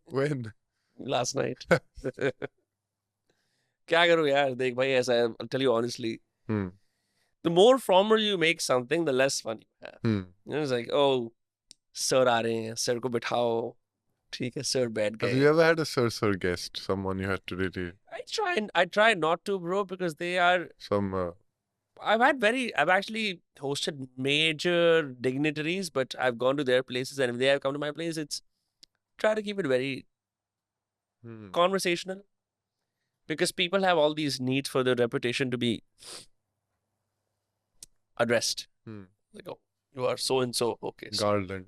When? Last night. क्या करूँ यार देख भाई ऐसा है I'll tell you honestly Hmm. the more formal you make something the less fun you have Hmm. you know it's like oh sir आ रहे हैं sir को बिठाओ ठीक है sir बैठ Have गए you ever had a sir guest? Someone you had to really I try not to bro because they are some. I've actually hosted major dignitaries but I've gone to their places and if they have come to my place it's try to keep it very Hmm. conversational because people have all these needs for their reputation to be addressed. Hmm. Like, oh, you are so and so. Okay, so Garland.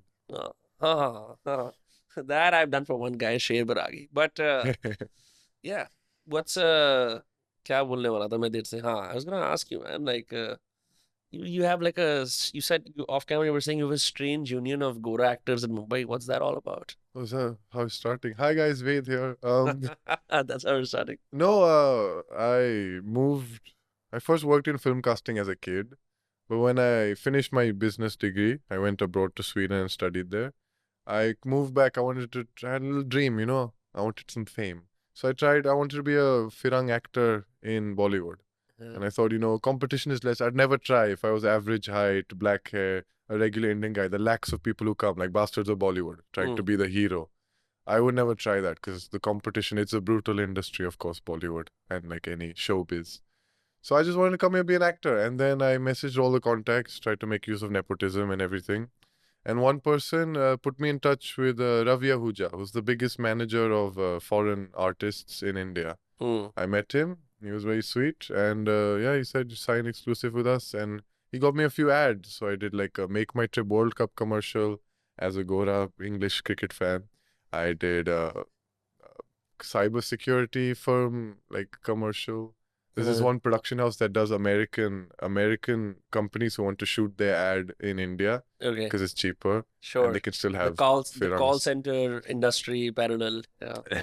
uh, that I've done for one guy, Sher Baragi. But yeah, what's क्या बोलने वाला था मैं देर से हाँ I was gonna ask you man like you have like you said you off camera you were saying you have a strange union of GORA actors in Mumbai. What's that all about? Was that how it's starting? Hi guys, Ved here. That's how we're starting. No, I moved. I first worked in film casting as a kid, but when I finished my business degree, I went abroad to Sweden and studied there. I moved back. I wanted to try a little dream, you know. I wanted some fame. So I tried. I wanted to be a Firang actor in Bollywood. And I thought, you know, competition is less. I'd never try if I was average height, black hair, a regular Indian guy. The lakhs of people who come, like bastards of Bollywood, trying to be the hero. I would never try that because the competition, it's a brutal industry, of course, Bollywood and like any showbiz. So I just wanted to come here and be an actor. And then I messaged all the contacts, tried to make use of nepotism and everything. And one person put me in touch with Ravi Ahuja, who's the biggest manager of foreign artists in India. I met him. He was very sweet. And yeah, he said, sign exclusive with us. And he got me a few ads. So I did like a Make My Trip World Cup commercial as a GORA English cricket fan. I did a cyber security firm like commercial. This is one production house that does American companies who want to shoot their ad in India Okay. because it's cheaper Sure. and they can still The have call Firangs. center industry parallel. Yeah.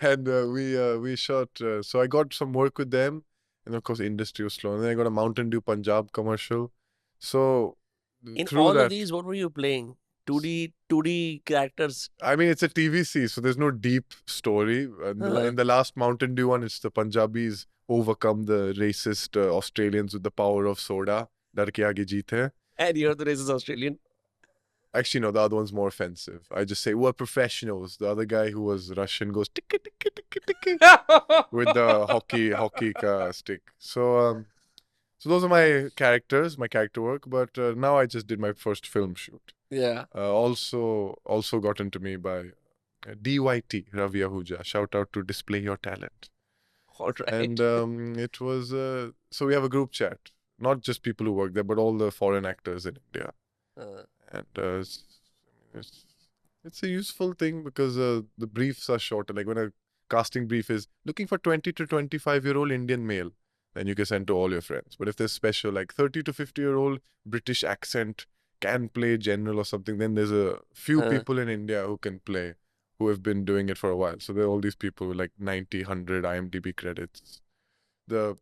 And we shot. So I got some work with them, and of course industry was slow. And then I got a Mountain Dew Punjab commercial. So In through all of that, these, what were you playing? 2D characters. I mean, it's a TVC, so there's no deep story. In the last Mountain Dew one, it's the Punjabis overcome the racist Australians with the power of soda. Dar ke aage jeet hai. And you're the racist Australian. Actually, no, the other one's more offensive. I just say, we're professionals. The other guy who was Russian goes, ticka, ticka, ticka, ticka, with the hockey stick. So those are my characters, my character work. But now I just did my first film shoot. Yeah. Also gotten to me by DYT, Ravi Ahuja. Shout out to Display Your Talent. All right. And it was, so we have a group chat. Not just people who work there, but all the foreign actors in India. And it's a useful thing because the briefs are shorter. Like when a casting brief is looking for 20 to 25-year-old Indian male, then you can send to all your friends. But if there's special, like 30 to 50-year-old British accent, can play general or something, then there's a few people in India who can play, who have been doing it for a while. So there are all these people with like 90, 100 IMDb credits. The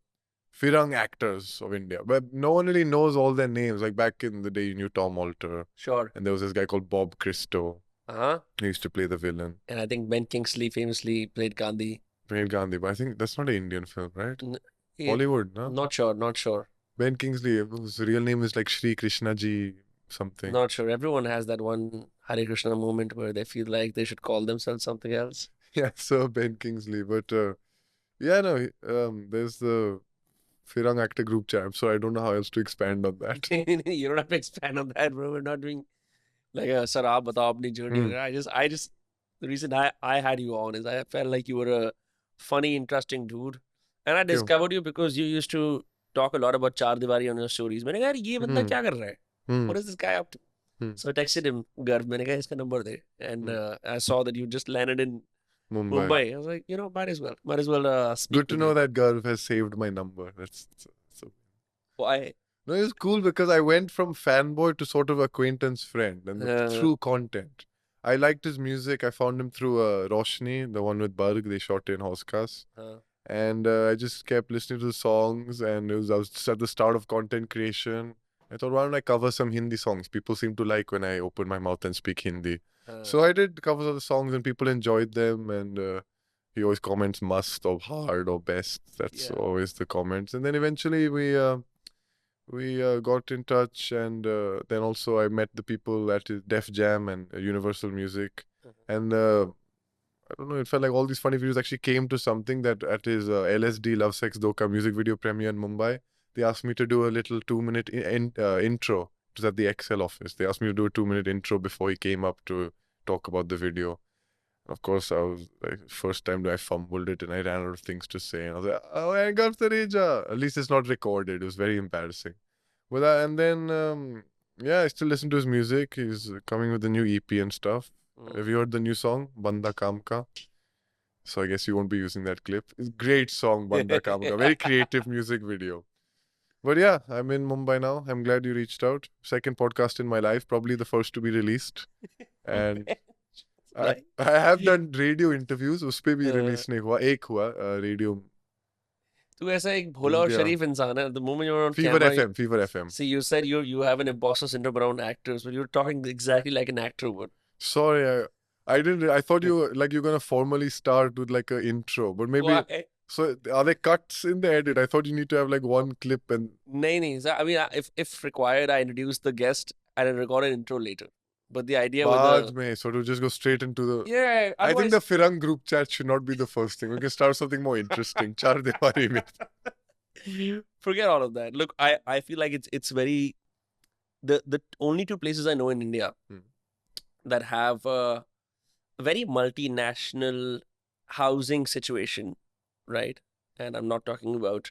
Firang actors of India. But no one really knows all their names. Like back in the day, you knew Tom Alter. Sure. And there was this guy called Bob Christo. Uh-huh. He used to play the villain. And I think Ben Kingsley famously played Gandhi. Played Gandhi, but I think that's not an Indian film, right? Bollywood, no? Not sure. Ben Kingsley, whose real name is like Shri Krishna Ji something. Not sure. Everyone has that one Hare Krishna moment where they feel like they should call themselves something else. Yeah, so Ben Kingsley. But yeah, no, there's the Firang actor group chat, so I don't know how else to expand on that. You don't have to expand on that, bro. We're not doing like a sir, aap batao apni journey. I just the reason I had you on is I felt like you were a funny, interesting dude. And I discovered you because you used to talk a lot about Char Diwali on your stories. मैंने कहा यार ये बंदा क्या कर रहा है? What is this guy up to? So I texted him, Garv, मैंने कहा इसका number they. And I saw that you just landed in Mumbai. I was like, you know, might as well speak. Good to know that Garv has saved my number. That's so. Why? No, it's cool because I went from fanboy to sort of acquaintance friend, and through content. I liked his music. I found him through Roshni, the one with Barg. They shot in Hoskas. And I just kept listening to the songs, and I was just at the start of content creation. I thought, why don't I cover some Hindi songs? People seem to like when I open my mouth and speak Hindi. So I did covers of the songs and people enjoyed them. And he always comments must or hard or best. That's always the comments. And then eventually we got in touch. And then also I met the people at Def Jam and Universal Music. And I don't know, it felt like all these funny videos actually came to something that at his LSD Love Sex Doka music video premiere in Mumbai, they asked me to do a little 2-minute intro. It was at the XL office. They asked me to do a 2-minute intro before he came up to talk about the video. Of course, I was like, first time I fumbled it and I ran out of things to say. And I was like, oh, I got the Reja. At least it's not recorded. It was very embarrassing. And then, yeah, I still listen to his music. He's coming with a new EP and stuff. Have you heard the new song, Banda Kam Ka? So I guess you won't be using that clip. It's a great song, Banda Kam Ka. Very creative music video. But yeah, I'm in Mumbai now. I'm glad you reached out. Second podcast in my life, probably the first to be released. And I have done radio interviews. उसपे भी release नहीं हुआ. एक हुआ radio. तू ऐसा एक भोला और शरीफ इंसान है. The moment you're on Fever camera, FM, Fever FM. See, you said you have an imposter syndrome around actors, but you're talking exactly like an actor would. Sorry, I didn't. I thought you're gonna formally start with like an intro, but maybe. Why? So are there cuts in the edit? I thought you need to have like one clip and. No. So, I mean, if required, I introduce the guest and I record an intro later. But the idea so to just go straight into the. Yeah. I think the Firang group chat should not be the first thing. We can start something more interesting. Char Diwali mein. Forget all of that. Look, I feel like it's very. The only two places I know in India that have a very multinational housing situation, right? And I'm not talking about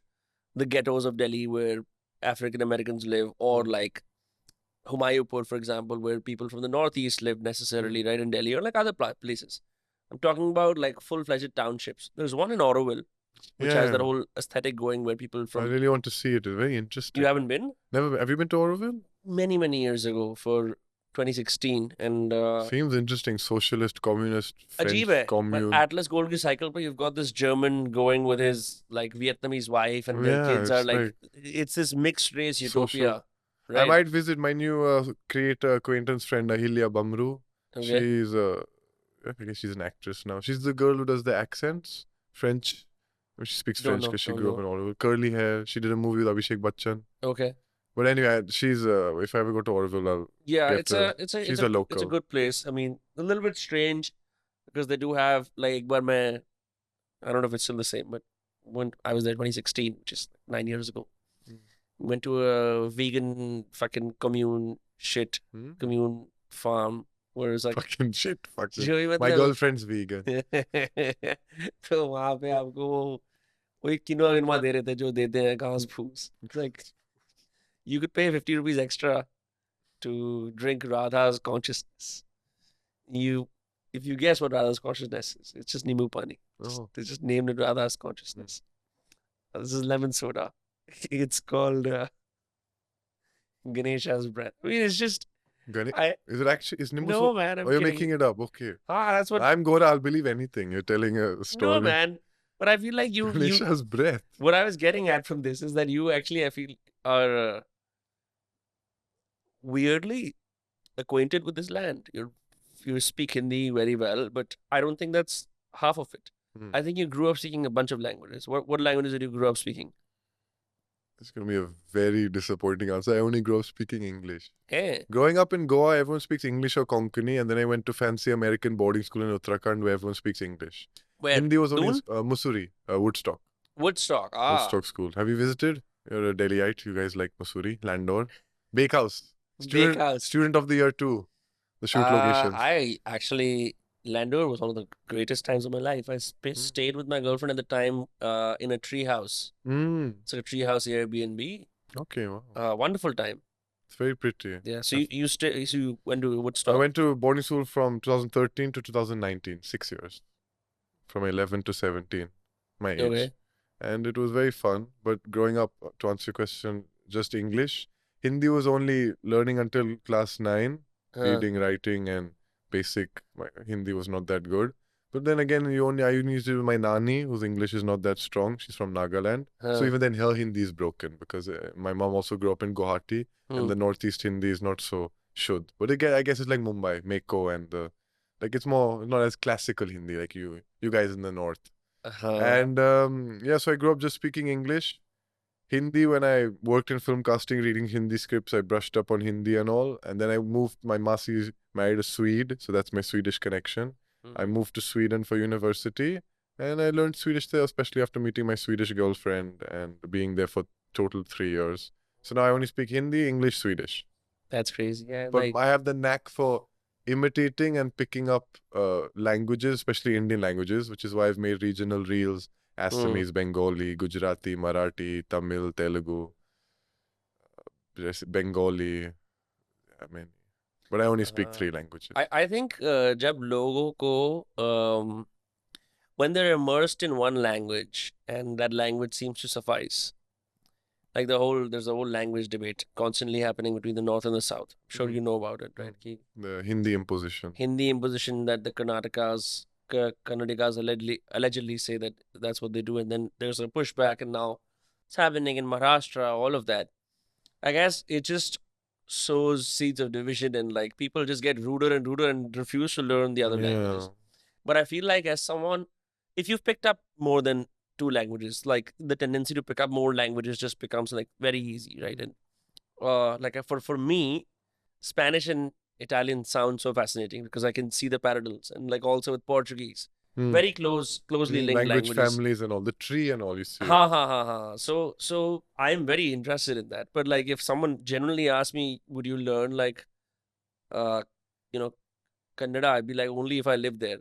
the ghettos of Delhi where African Americans live, or like Humayunpur, for example, where people from the Northeast live necessarily, right, in Delhi, or like other places. I'm talking about like full-fledged townships. There's one in Auroville, which has that whole aesthetic going where people from... I really want to see it. It's very interesting. You haven't been? Never. Have you been to Auroville? Many, many years ago for 2016. And seems interesting. Socialist, communist, French commune. But Atlas Gold Ki cycle, but you've got this German going with his like Vietnamese wife, and their kids are like it's this mixed race utopia. Right? I might visit my new acquaintance friend Ahilya Bamru. Okay. She's I guess she's an actress now. She's the girl who does the accents, French. She speaks French because she grew up in Auroville. Curly hair. She did a movie with Abhishek Bachchan. Okay. But anyway, she's if I ever go to Auroville, I'll she's a local. It's a good place. I mean, a little bit strange because they do have like I don't know if it's still the same, but when I was there 2016, which is 9 years ago, went to a vegan fucking commune farm where it's like fucking shit. My girlfriend's vegan. तो वहाँ पे आपको वो एक किनवा दे रहे थे जो देते हैं घास फूस. It's like you could pay 50 rupees extra to drink Radha's consciousness. If you guess what Radha's consciousness is, it's just Nimbu Pani. They just named it Radha's consciousness. This is lemon soda. It's called Ganesha's breath. I mean, it's just... is it actually... Is Nimbu No, man, I'm you're making it up. Okay. That's what... I'm Gora. I'll believe anything. You're telling a story. No, man. But I feel like Ganesha's breath. What I was getting at from this is that you actually, I feel, are... weirdly acquainted with this land. You speak Hindi very well, but I don't think that's half of it. I think you grew up speaking a bunch of languages. What languages did you grow up speaking? It's going to be a very disappointing answer. I only grew up speaking English. Hey. Growing up in Goa, everyone speaks English or Konkani, and then I went to fancy American boarding school in Uttarakhand where everyone speaks English. Where? Hindi was only Mussoorie, Woodstock. Woodstock, Woodstock school. Have you visited? You're a Delhiite. You guys like Mussoorie, Landor. Bakehouse. Student of the year too. The shoot locations. I actually, Landor was one of the greatest times of my life. I stayed with my girlfriend at the time in a tree house. It's like a tree house Airbnb. Okay, wow. Wonderful time. It's very pretty. Yeah, so you went to Woodstock? I went to boarding school from 2013 to 2019, 6 years. From 11 to 17, my age. Okay. And it was very fun. But growing up, to answer your question, just English. Hindi was only learning until class 9, reading, writing, and basic. My Hindi was not that good. But then again, I only used it with my nani, whose English is not that strong. She's from Nagaland. So even then, her Hindi is broken because my mom also grew up in Guwahati, and the Northeast Hindi is not so should. But again, I guess it's like Mumbai, Meko, and like it's not as classical Hindi like you guys in the North. And yeah, so I grew up just speaking English. Hindi, when I worked in film casting, reading Hindi scripts, I brushed up on Hindi and all. And then I moved, my Masi married a Swede, so that's my Swedish connection. I moved to Sweden for university, and I learned Swedish there, especially after meeting my Swedish girlfriend and being there for total 3 years. So now I only speak Hindi, English, Swedish. That's crazy. Yeah, But I have the knack for imitating and picking up languages, especially Indian languages, which is why I've made regional reels. Assamese, Bengali, Gujarati, Marathi, Tamil, Telugu, Bengali. I mean, but I only speak 3 languages. I think जब लोगों को when they're immersed in one language and that language seems to suffice, like there's a whole language debate constantly happening between the North and the South. I'm sure you know about it, right? The Hindi imposition. Hindi imposition that the Kannadigas allegedly say that that's what they do, and then there's a pushback, and now it's happening in Maharashtra, all of that. I guess it just sows seeds of division, and like people just get ruder and ruder and refuse to learn the other languages. But I feel like as someone, if you've picked up more than 2 languages, like the tendency to pick up more languages just becomes like very easy, right? And like for me, Spanish and Italian sound so fascinating because I can see the parallels, and like also with Portuguese, very closely linked languages. Families and all, the tree and all, you see. So I'm very interested in that. But like if someone generally asks me, would you learn like Kannada, I'd be like, only if I live there,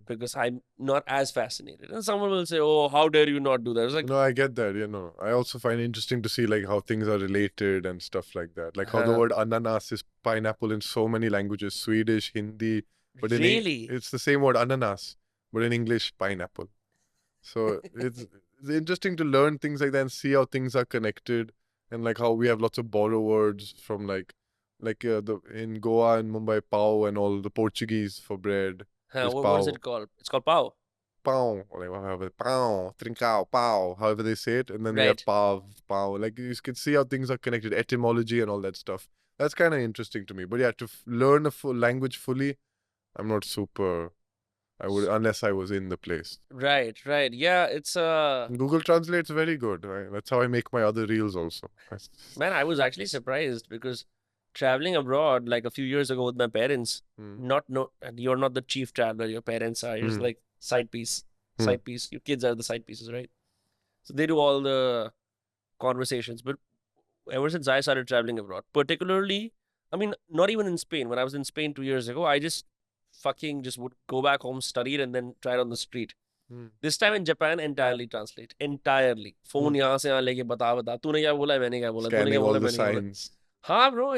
because I'm not as fascinated. And someone will say, oh, how dare you not do that? It's like, no, I get that, I also find it interesting to see like how things are related and stuff like that. Like how the word ananas is pineapple in so many languages, Swedish, Hindi. But it's the same word ananas, but in English, pineapple. So it's interesting to learn things like that and see how things are connected, and like how we have lots of borrow words from like in Goa and Mumbai, pau and all, the Portuguese for bread. What is it called? It's called pau. Pau, like however, pau, trincao, pau, however they say it, and then they have pau. Like you can see how things are connected, etymology and all that stuff. That's kind of interesting to me. But yeah, to learn a full language fully, I'm not super. I would, unless I was in the place. Right. Yeah, it's Google Translate's very good. Right? That's how I make my other reels also. Man, I was actually surprised because traveling abroad like a few years ago with my parents, you're not the chief traveler, your parents are. You're just like side piece. Your kids are the side pieces, right? So they do all the conversations. But ever since I started traveling abroad, particularly, I mean, not even in Spain. When I was in Spain 2 years ago, I just would go back home, study it, and then try it on the street. This time in Japan, entirely translate. Entirely. Phone यहाँ से यहाँ लेके बता. तूने क्या बोला मैंने क्या बोला. Scanning all the signs. हाँ, bro,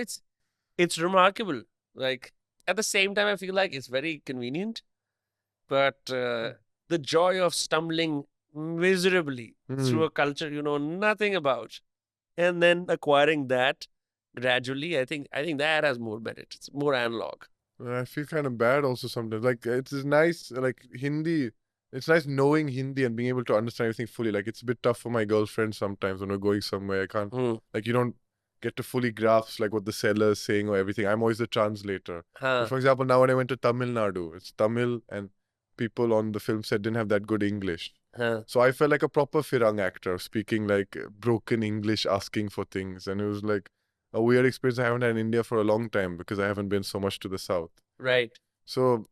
it's remarkable. Like at the same time, I feel like it's very convenient, but the joy of stumbling miserably through a culture you know nothing about, and then acquiring that gradually, I think that has more merit. It's more analog. I feel kind of bad also sometimes. Like it's nice, like Hindi. It's nice knowing Hindi and being able to understand everything fully. Like it's a bit tough for my girlfriend sometimes when we're going somewhere. I can't like you don't get to fully grasp like what the seller is saying or everything. I'm always the translator. But for example, now when I went to Tamil Nadu, it's Tamil and people on the film set didn't have that good English. So I felt like a proper Firang actor, speaking like broken English, asking for things. And it was like a weird experience I haven't had in India for a long time because I haven't been so much to the south. Right. So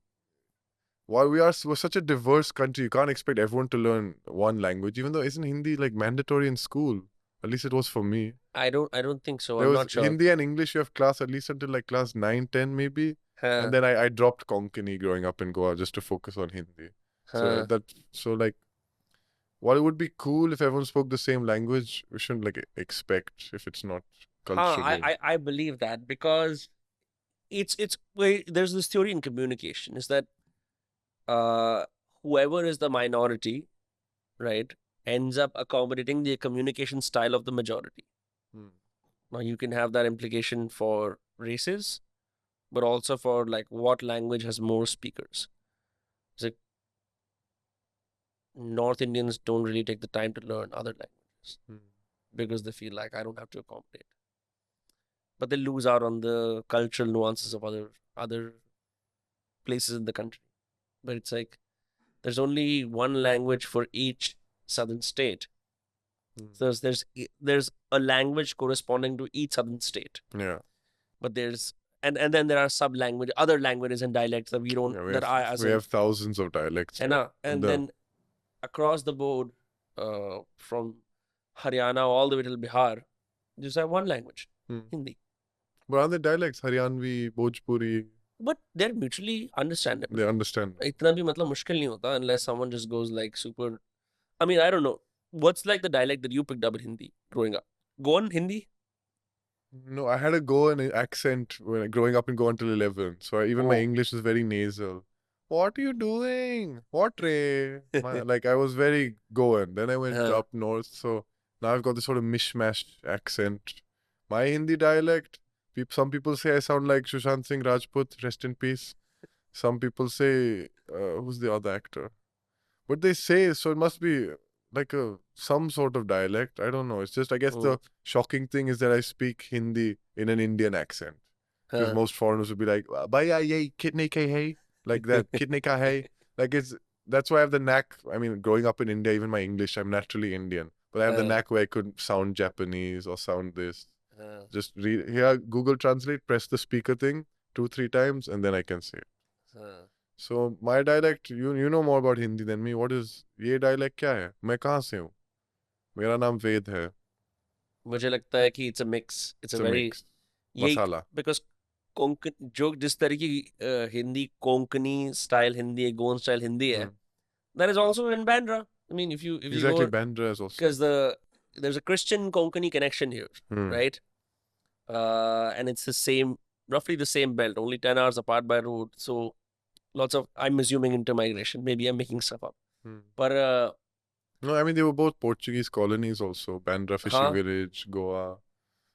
while we're such a diverse country, you can't expect everyone to learn one language, even though isn't Hindi like mandatory in school? At least it was for me. I don't think so. I'm not sure. Hindi and English you have class at least until like class 9, 10 maybe. And then I dropped Konkani growing up in Goa just to focus on Hindi. So like while it would be cool if everyone spoke the same language, we shouldn't like expect if it's not cultural. I believe that because there's this theory in communication is that whoever is the minority, right, ends up accommodating the communication style of the majority. Now you can have that implication for races, but also for like what language has more speakers. So North Indians don't really take the time to learn other languages Hmm. because they feel like I don't have to accommodate. But they lose out on the cultural nuances of other places in the country. But it's like there's only one language for each southern state. Hmm. So there's a language corresponding to each southern state. Yeah. But there's and then there are other languages and dialects that we don't Yeah, that I as we in have thousands of dialects. and The then across the board, from Haryana all the way till Bihar, just have one language, Hmm. Hindi. But are the dialects Haryanvi, Bhojpuri? But they're mutually understandable. They understand. इतना भी मतलब मुश्किल नहीं होता unless someone just goes like super. I mean, I don't know. What's like the dialect that you picked up in Hindi growing up? Goan Hindi? No, I had a Goan accent when growing up in Goa until 11. So even my Oh. English was very nasal. What are you doing? What Ray? Like I was very Goan. Then I went Huh. up north. So now I've got this sort of mishmash accent. My Hindi dialect, some people say I sound like Sushant Singh Rajput, rest in peace. Some people say, who's the other actor? But they say, so it must be like some sort of dialect. I don't know. It's just, I guess the shocking thing is that I speak Hindi in an Indian accent. Because most foreigners would be like, "Bhaiya ye kitne ke hai?" Like that, kitne ka hai? Like that's why I have the knack. I mean, growing up in India, even my English, I'm naturally Indian. But I have the knack where I could sound Japanese or sound this. Just read here, Google Translate, press the speaker thing 2-3 times, and then I can say it. So my dialect, you know more about Hindi than me. What is ये dialect क्या है? मैं कहाँ से हूँ? मेरा नाम वेद है. मुझे लगता है कि it's a mix. It's a very mix. Masala. because Konkan जो जिस तरह की हिंदी कोंकणी स्टाइल हिंदी है गोन स्टाइल हिंदी है that is also in Bandra. I mean, if you exactly, go, Bandra is also because there's a Christian Konkani connection here, right? And it's roughly the same belt, only 10 hours apart by road. So lots of, I'm assuming, intermigration. Maybe I'm making stuff up. But no, I mean they were both Portuguese colonies also. Bandra fishing village, Goa,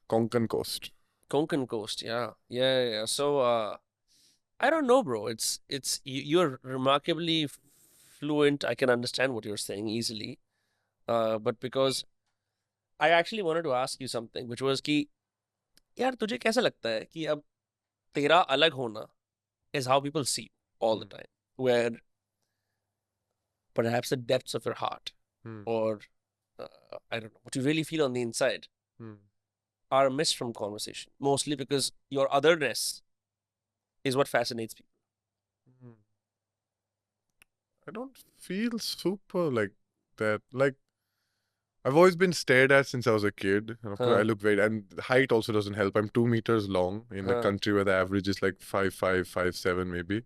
Konkan coast. Konkan coast, yeah. So I don't know, bro. You're remarkably fluent. I can understand what you're saying easily. But because I actually wanted to ask you something, which was कि यार तुझे कैसा लगता है कि अब तेरा अलग होना is how people see you all the time, where perhaps the depths of your heart or I don't know what you really feel on the inside are missed from conversation, mostly because your otherness is what fascinates people. I don't feel super like that. Like I've always been stared at since I was a kid. I look very, and height also doesn't help. I'm 2 meters long in a country where the average is like 5'5", 5'7" maybe.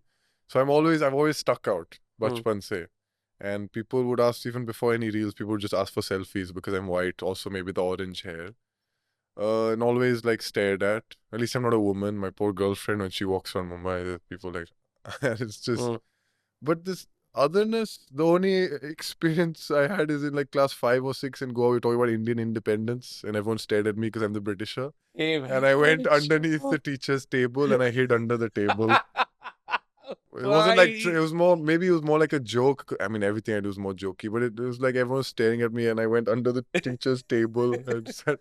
So I've always stuck out, bachpan se. And people would ask, even before any reels, people would just ask for selfies because I'm white. Also maybe the orange hair. And always like stared at. At least I'm not a woman. My poor girlfriend, when she walks around Mumbai, people like, it's just, but this otherness, the only experience I had is in like class 5 or 6 in Goa. We were talking about Indian independence, and everyone stared at me because I'm the Britisher. And I went underneath the teacher's table and I hid under the table. It wasn't like, it was more, maybe it was more like a joke. I mean, everything I do is more jokey, but it was like everyone was staring at me and I went under the teacher's table and said,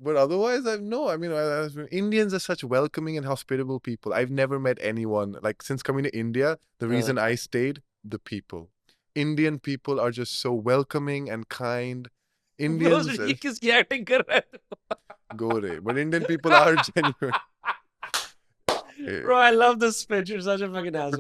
but otherwise, I mean, Indians are such welcoming and hospitable people. I've never met anyone, like since coming to India, the reason I stayed, the people. Indian people are just so welcoming and kind. Indians... acting kar raha hai? Gore. But Indian people are genuine. Bro, I love this pitch. You're such a fucking asshole.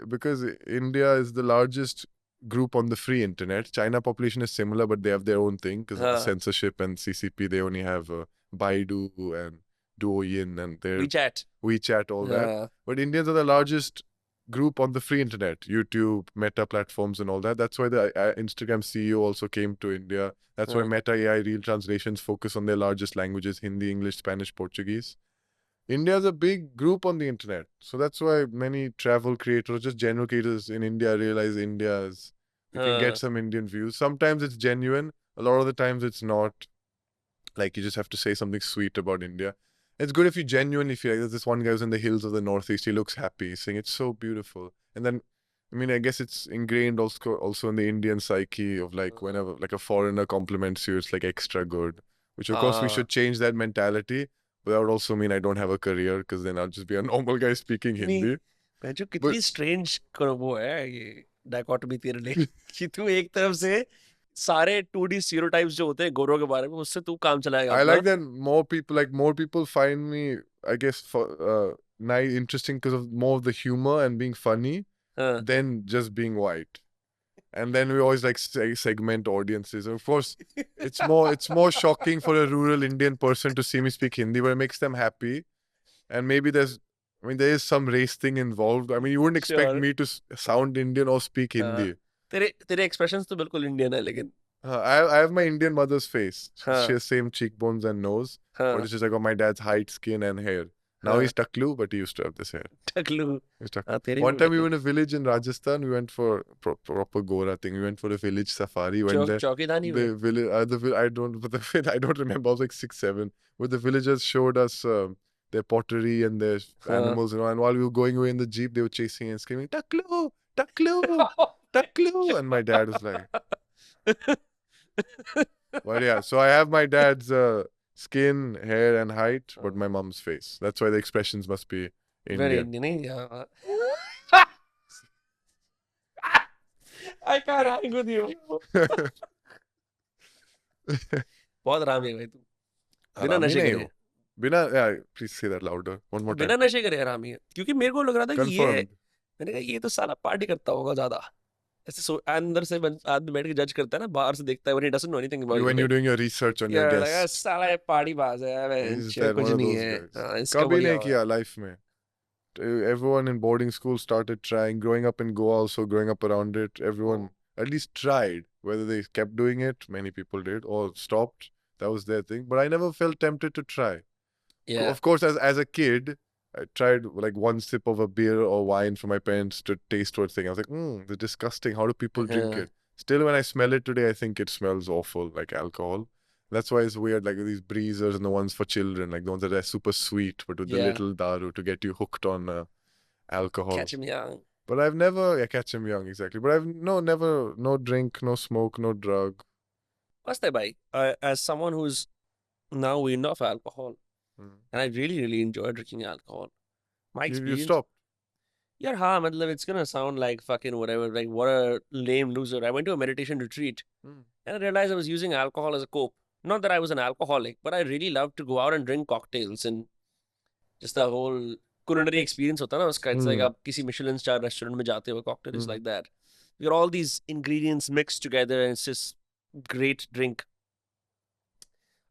Because India is the largest group on the free internet. China population is similar, but they have their own thing because of the censorship and CCP. They only have Baidu and Douyin and their WeChat, all that. But Indians are the largest group on the free internet, YouTube, Meta platforms and all that. That's why the Instagram CEO also came to India. That's why Meta AI Real Translations focus on their largest languages, Hindi, English, Spanish, Portuguese. India is a big group on the internet. So that's why many travel creators, just general creators in India, realize India is, you can get some Indian views. Sometimes it's genuine. A lot of the times it's not. Like you just have to say something sweet about India. It's good if you genuinely feel like there's this one guy who's in the hills of the Northeast. He looks happy. He's saying it's so beautiful. And then I mean, I guess it's ingrained also in the Indian psyche of like whenever like a foreigner compliments you, it's like extra good. Which of course we should change that mentality. But that would also mean I don't have a career because then I'll just be a normal guy speaking Hindi. मैं जो But कितनी strange वो है ये dichotomy तेरे लिए कि तू एक तरफ से सारे 2D स्टीरियोटाइप्स जो होते हैं गोरों के बारे में उससे तू काम चलाएगा I अपना like that more people find me, I guess, for nice, interesting because of more of the humor and being funny हाँ than just being white. And then we always like segment audiences. Of course, it's more shocking for a rural Indian person to see me speak Hindi, but it makes them happy. And maybe there is some race thing involved. I mean, you wouldn't expect Sure. me to sound Indian or speak हाँ Hindi. तेरे expressions तो बिल्कुल Indian है लेकिन I have my Indian mother's face. हाँ She has same cheekbones and nose, but हाँ it's just like my dad's height, skin, and hair. Now हाँ he's taklu, but he used to have this hair. Taklu He's taklu. हाँ तेरी One भी time we Taklu were in a village in Rajasthan. We went for proper Gora thing. We went for a village safari. Went there. चौकीदानी में The village, I don't, but I don't remember. I was like 6, 7. But the villagers showed us their pottery and their हाँ animals, and while we were going away in the jeep, they were chasing and screaming, "Taklu, taklu, taklu!" And my dad was like, "But yeah." So I have my dad's skin, hair, and height, but my mom's face. That's why the expressions must be Very Indian. Indian हाँ I can't hang with you बहुत आराम है भाई तू बिना Arami नशे nahi करे ho. Yeah, please say that louder. One more बिना time. नशे करे आराम ही है क्योंकि मेरे को लग रहा था कि ये Confirmed. मैंने कहा ये तो साला पार्टी करता होगा ज्यादा ऐसे अंदर से आदमी बैठ के जज करता है ना बाहर से देखता है when he doesn't know anything about When you you're doing your research on your you're like guests. साला ये पार्टी बाज है Is बहन that कुछ one of नहीं those है guys? हाँ, इसका Kabhi बढ़िया nahi kiya life mein. Everyone in boarding school started trying. Growing up in Goa, also growing up around it, everyone at least tried. Whether they kept doing it, many people did, or stopped. That was their thing. But I never felt tempted to try. yeah Of course, as a kid, I tried like one sip of a beer or wine from my parents to taste what thing. I was like, this is disgusting. How do people drink it? Still, when I smell it today, I think it smells awful, like alcohol. That's why it's weird, like these breezers and the ones for children, like the ones that are super sweet, but with the Yeah. little daru to get you hooked on alcohol. catch him young But I've never, catch him young, exactly. But I've never, no drink, no smoke, no drug. मस्त है भाई as someone who's now weaned off alcohol and I really enjoy drinking alcohol my You experience stopped. यार हाँ मतलब it's gonna sound like fucking whatever like what a lame loser I went to a meditation retreat and I realized I was using alcohol as a cope not that I was an alcoholic but I really loved to go out and drink cocktails and just the whole culinary experience होता है ना उसका it's like आप किसी Michelin star restaurant में जाते हो cocktail is like that you got all these ingredients mixed together and it's just great drink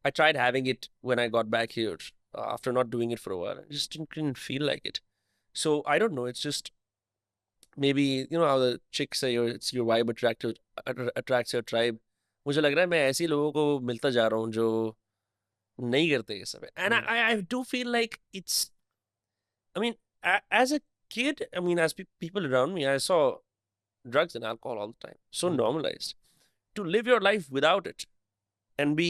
I tried having it when I got back here after not doing it for a while I just didn't feel like it so I don't know it's just maybe you know how the chicks say it's your vibe attracts your tribe मुझे लग रहा है मैं ऐसे लोगों को मिलता जा रहा हूँ जो नहीं करते ये सब and I do feel like it's I mean as a kid I mean as people around me I saw drugs and alcohol all the time so normalized to live your life without it and be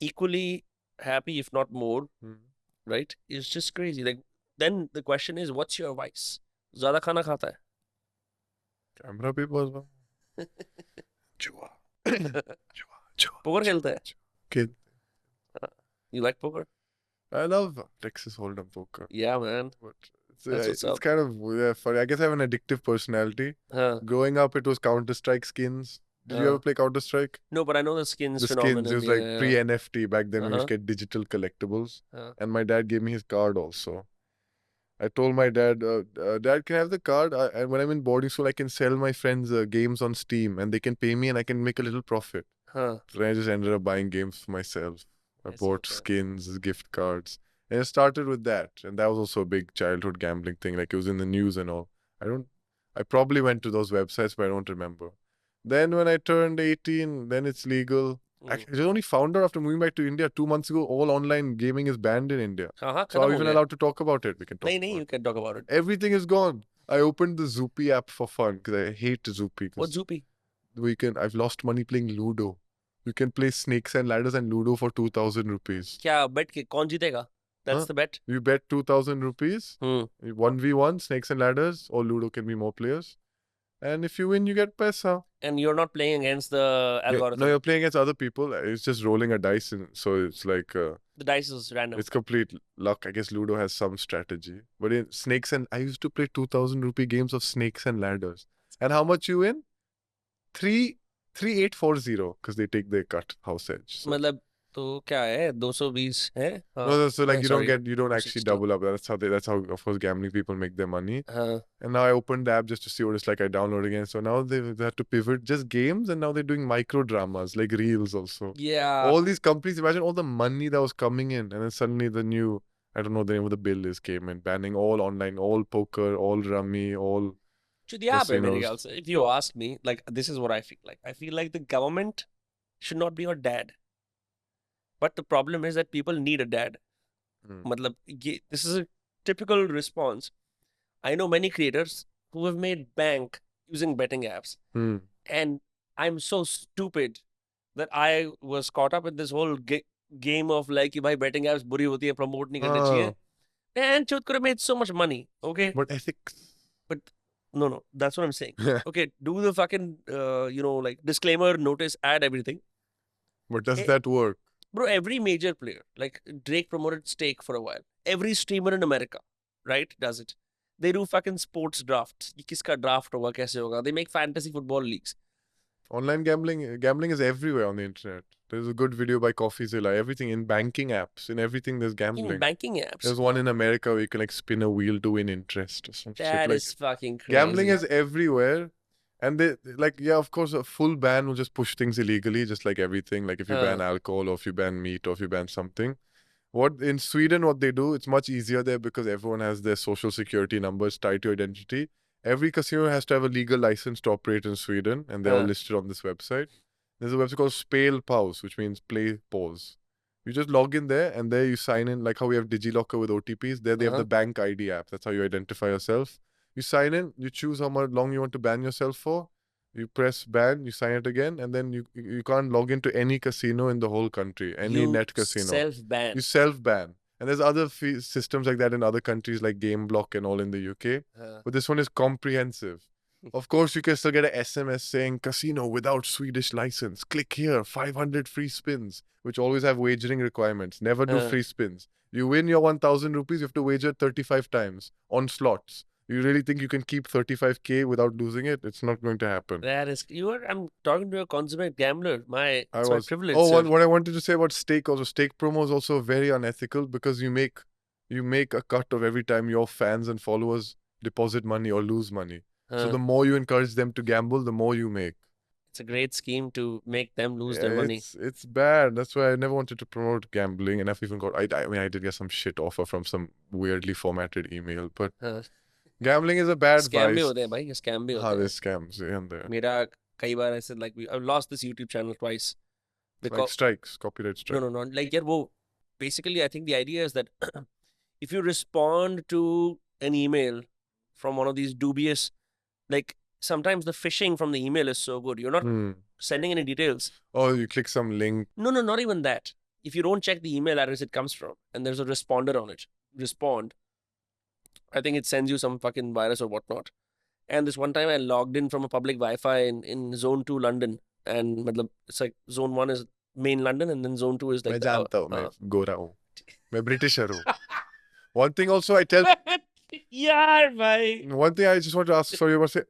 equally happy if not more right is just crazy like then the question is what's your vice ज़्यादा खाना खाता है Camera people as well. Chua. Poker खेलता है Kid. you like poker I love Texas Hold'em poker. yeah man But That's what's it's up. kind of funny. I guess I have an addictive personality. Growing up, it was Counter-Strike skins. Did you ever play Counter-Strike? no but I know the skins The phenomenon skins, it was like pre-NFT back then. We used to get digital collectibles. And my dad gave me his card also. I told my dad, Dad, can I have the card? And when I'm in boarding school, I can sell my friends games on Steam and they can pay me and I can make a little profit. So I just ended up buying games for myself. I bought skins, gift cards. And it started with that. And that was also a big childhood gambling thing. Like it was in the news and all. I probably went to those websites, but I don't remember. Then when I turned 18, then it's legal. I just only found out after moving back to India 2 months ago, all online gaming is banned in India. So are we even allowed to talk about it? We can talk about you can talk about it. Everything is gone. I opened the Zoopy app for fun because I hate Zoopy. What's Zoopy? I've lost money playing Ludo. You can play Snakes and Ladders and Ludo for 2,000 rupees. क्या bet के कौन जीतेगा? That's the bet. You bet 2,000 rupees. 1v1 Snakes and Ladders or Ludo can be more players. And if you win, you get paisa. And you're not playing against the Yeah, algorithm. no, you're playing against other people. It's just rolling a dice, so it's like The dice is random. it's complete luck. I guess Ludo has some strategy. But in Snakes and I used to play 2,000 rupee games of Snakes and Ladders. And how much you win? 3,840 because they take their cut house edge. So. मतलब तो क्या है 220 है? No, so like sorry, you don't actually 260. double up. That's how of course gambling people make their money. हाँ. And now I opened the app just to see what it's like. I download again. So now they have to pivot just games, and now they're doing micro dramas like reels also. Yeah. All these companies, imagine all the money that was coming in, and then suddenly the new, I don't know the name of the bill is came in, banning all online, all poker, all rummy, all. Yeah, but casinos. if you ask me, like this is what I feel like. I feel like the government should not be your dad. But the problem is that people need a dad. Matlab, this is a typical response. I know many creators who have made bank using betting apps. And I'm so stupid that I was caught up in this whole game of like, bhai, betting apps buri hoti hai, promote nahi karne chahiye. And Chut could have made so much money. Okay. But ethics. But no, that's what I'm saying. Okay, do the fucking, like disclaimer, notice, add everything. But does that work? Bro, every major player, like Drake promoted Stake for a while. Every streamer in America, right, does it. They do fucking sports drafts. Kiska draft hoga, kaise hoga. They make fantasy football leagues. Online gambling is everywhere on the internet. There's a good video by CoffeeZilla. Everything in banking apps, in everything there's gambling. In banking apps. There's one in America where you can like spin a wheel to win interest or some shit. That Like, is fucking crazy. gambling is everywhere. And they like, yeah, of course, a full ban will just push things illegally, just like everything. Like if you ban alcohol or if you ban meat or if you ban something. What in Sweden, what they do, it's much easier there because everyone has their social security numbers tied to identity. Every casino has to have a legal license to operate in Sweden, and they're all listed on this website. There's a website called Spelpaus, which means play pause. You just log in there, and there you sign in, like how we have DigiLocker with OTPs. There they have the Bank ID app. That's how you identify yourself. You sign in, you choose how much long you want to ban yourself for. You press ban, you sign it again, and then you can't log into any casino in the whole country, any net casino. Self-ban. You self-ban. And there's other systems like that in other countries like GameBlock and all in the UK. But this one is comprehensive. Of course, you can still get an SMS saying casino without Swedish license. Click here, 500 free spins, which always have wagering requirements. Never do free spins. You win your 1,000 rupees, you have to wager 35 times on slots. You really think you can keep 35k without losing it? It's not going to happen. That is, I'm talking to a consummate gambler. It's my privilege. What I wanted to say about Stake also, Stake promo is also very unethical because you make a cut of every time your fans and followers deposit money or lose money. So the more you encourage them to gamble, the more you make. It's a great scheme to make them lose their money. It's bad. That's why I never wanted to promote gambling, and I've even got. I mean, I did get some shit offer from some weirdly formatted email, but. Gambling is a bad scam bhi hote hain, bhai. Scam bhi hote hain. There's scams in there. Mera kai baar I said like I've lost this YouTube channel twice. Because like strikes, copyright strikes. No. Like basically I think the idea is that if you respond to an email from one of these dubious, like sometimes the phishing from the email is so good. You're not sending any details. Oh, you click some link. No, not even that. If you don't check the email address it comes from and there's a responder on it, respond. I think it sends you some fucking virus or whatnot. And this one time I logged in from a public Wi-Fi in Zone 2 London. And it's like Zone 1 is main London and then Zone 2 is like... मैं जानता हूँ, मैं गोरा हूँ. मैं Britisher हूँ. One thing also I tell... यार भाई. One thing I just want to ask, sorry about say,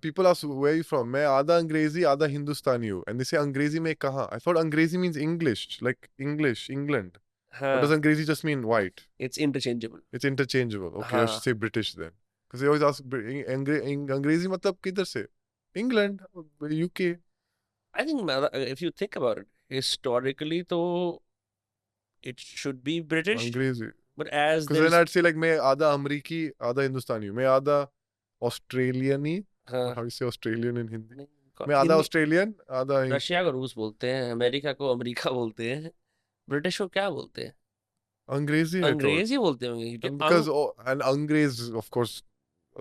people ask where are you from? मैं आधा अंग्रेजी, आधा हिंदुस्तानी हूँ. And they say अंग्रेजी में कहाँ? I thought अंग्रेजी means English, like English, England. Or does Angrezi just mean white? It's interchangeable. It's interchangeable. Okay, I should say British then. Because they always ask, Angrezi matlab kidhar se? England, UK. I think if you think about it, historically, though, it should be British. Angrezi. But as because then I'd say like, मैं आधा अमरीकी, आधा हिंदुस्तानी हूँ. मैं आधा Australian-y. How do you say Australian in Hindi? मैं आधा Australian, आधा... रशिया को रूस बोलते हैं, अमेरिका को अमेरिका बोलते हैं. ब्रिटिश को क्या बोलते हैं? अंग्रेजी बोलते होंगे. Because and अंग्रेज, of course,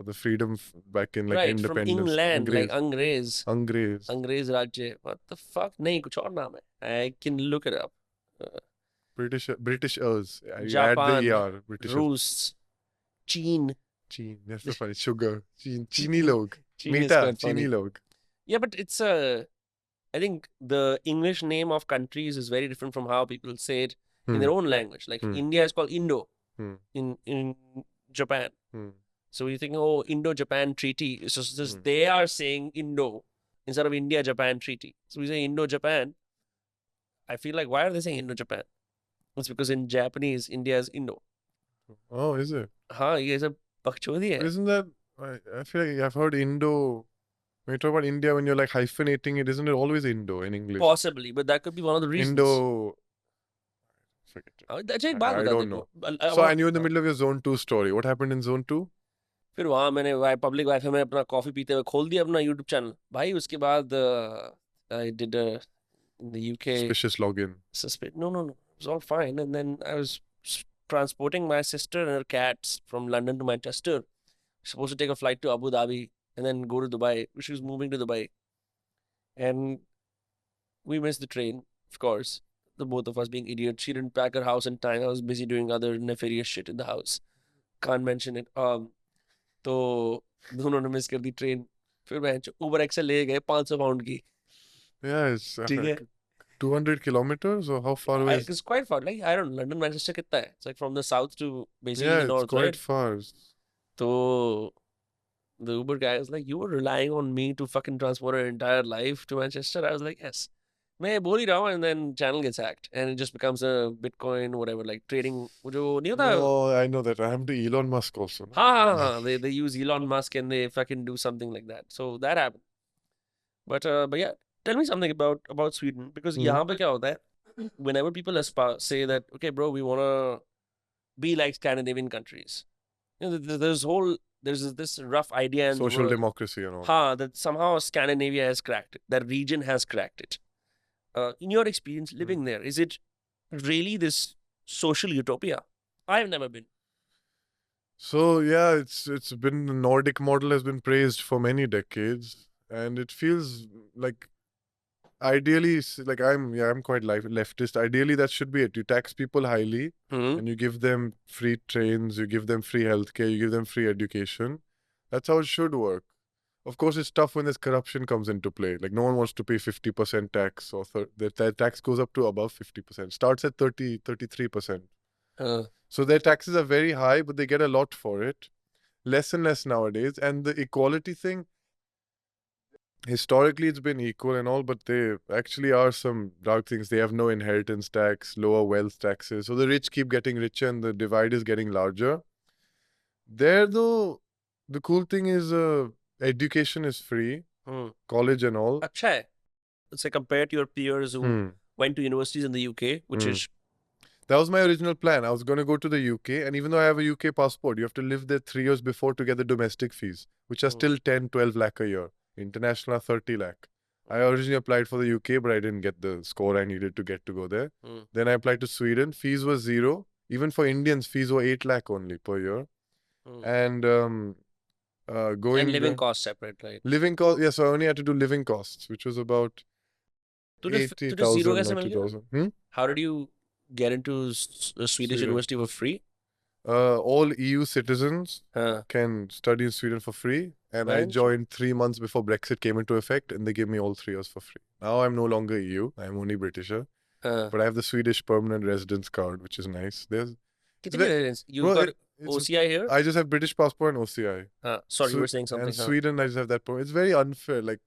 the freedom back in like independence. Right, from England, like अंग्रेज राज्य. What the fuck? नहीं, कुछ और नाम है. I can look it up. Britishers. Japan, Rus, Cheen. That's so funny. Sugar. Cheeni log. Chini is मीठा quite चीनी funny. लोग. Yeah, but it's I think the English name of countries is very different from how people say it in their own language. Like India is called Indo in Japan. So you think, oh, Indo-Japan Treaty. So just they are saying Indo instead of India-Japan Treaty. So we say Indo-Japan. I feel like, why are they saying Indo-Japan? It's because in Japanese, India is Indo. Oh, is it? हाँ, ये सब बकचोदी है. Isn't that? I feel like I've heard Indo. When you talk about India, when you're like hyphenating it, isn't it always Indo in English? Possibly, but that could be one of the reasons. Indo. Forget it. अच्छा एक बात I बता don't they know. So, and you're in the middle of your Zone 2 story. What happened in Zone 2? फिर वहाँ मैंने public wifi में अपना coffee पीते हुए खोल दिया अपना यूट्यूब चैनल भाई. उसके बाद I did in the UK Suspicious login. No, it was all fine. And then I was transporting my sister and her cats from London to Manchester. Supposed to take a flight to Abu Dhabi and then go to Dubai. She was moving to Dubai. And we missed the train, of course. The both of us being idiots. She didn't pack her house in time. I was busy doing other nefarious shit in the house. Can't mention it. तो दोनों ने miss कर दी train. फिर मैं उबर Excel ले गए 500 pound की. Yeah, it's ठीक है. 200 kilometers or how far away? It's quite far. Like I don't know, London Manchester कितना है? It's like from the south to basically Yeah, the north, it's quite right? far. So the Uber guy was like, "You were relying on me to fucking transport our entire life to Manchester." I was like, "Yes." मैं बोल ही रहा हूँ, and then channel gets hacked, and it just becomes a Bitcoin, whatever, like trading. वो जो नहीं होता? No, I know that. I am to Elon Musk also. हाँ, they use Elon Musk and they fucking do something like that. So that happened. But yeah, tell me something about Sweden, because यहाँ पे क्या होता है? Whenever people say that, okay, bro, we wanna be like Scandinavian countries. You know, there's this rough idea in Social the world, democracy and all. that somehow Scandinavia has cracked it. That region has cracked it. In your experience living there, is it really this social utopia? I've never been. So yeah, it's been the Nordic model has been praised for many decades, and it feels like ideally like I'm quite leftist. Ideally, that should be it. You tax people highly, and you give them free trains, you give them free healthcare, you give them free education. That's how it should work. Of course, it's tough when this corruption comes into play. Like no one wants to pay 50% tax, or their tax goes up to above 50%. Starts at 33%. So their taxes are very high, but they get a lot for it. Less and less nowadays. And the equality thing, historically it's been equal and all, but there actually are some dark things. They have no inheritance tax, lower wealth taxes. So the rich keep getting richer and the divide is getting larger. There though, the cool thing is education is free, college and all. अच्छा है. Say compared to your peers who went to universities in the UK, which is... That was my original plan. I was going to go to the UK, and even though I have a UK passport, you have to live there 3 years before to get the domestic fees, which are still 10, 12 lakh a year. International are 30 lakh. I originally applied for the UK, but I didn't get the score I needed to get to go there. Then I applied to Sweden. Fees were 0. Even for Indians, fees were 8 lakh only per year. And going... And living costs separate, right? Living costs, yes, so I only had to do living costs, which was about 80,000, 90,000. How did you get into Swedish university for free? All EU citizens can study in Sweden for free. And I joined 3 months before Brexit came into effect, and they gave me all 3 years for free. Now I'm no longer EU. I'm only Britisher. But I have the Swedish permanent residence card, which is nice. You got OCI here? I just have British passport and OCI. Sorry, you were saying something. And Sweden, I just have that permit. It's very unfair. Like,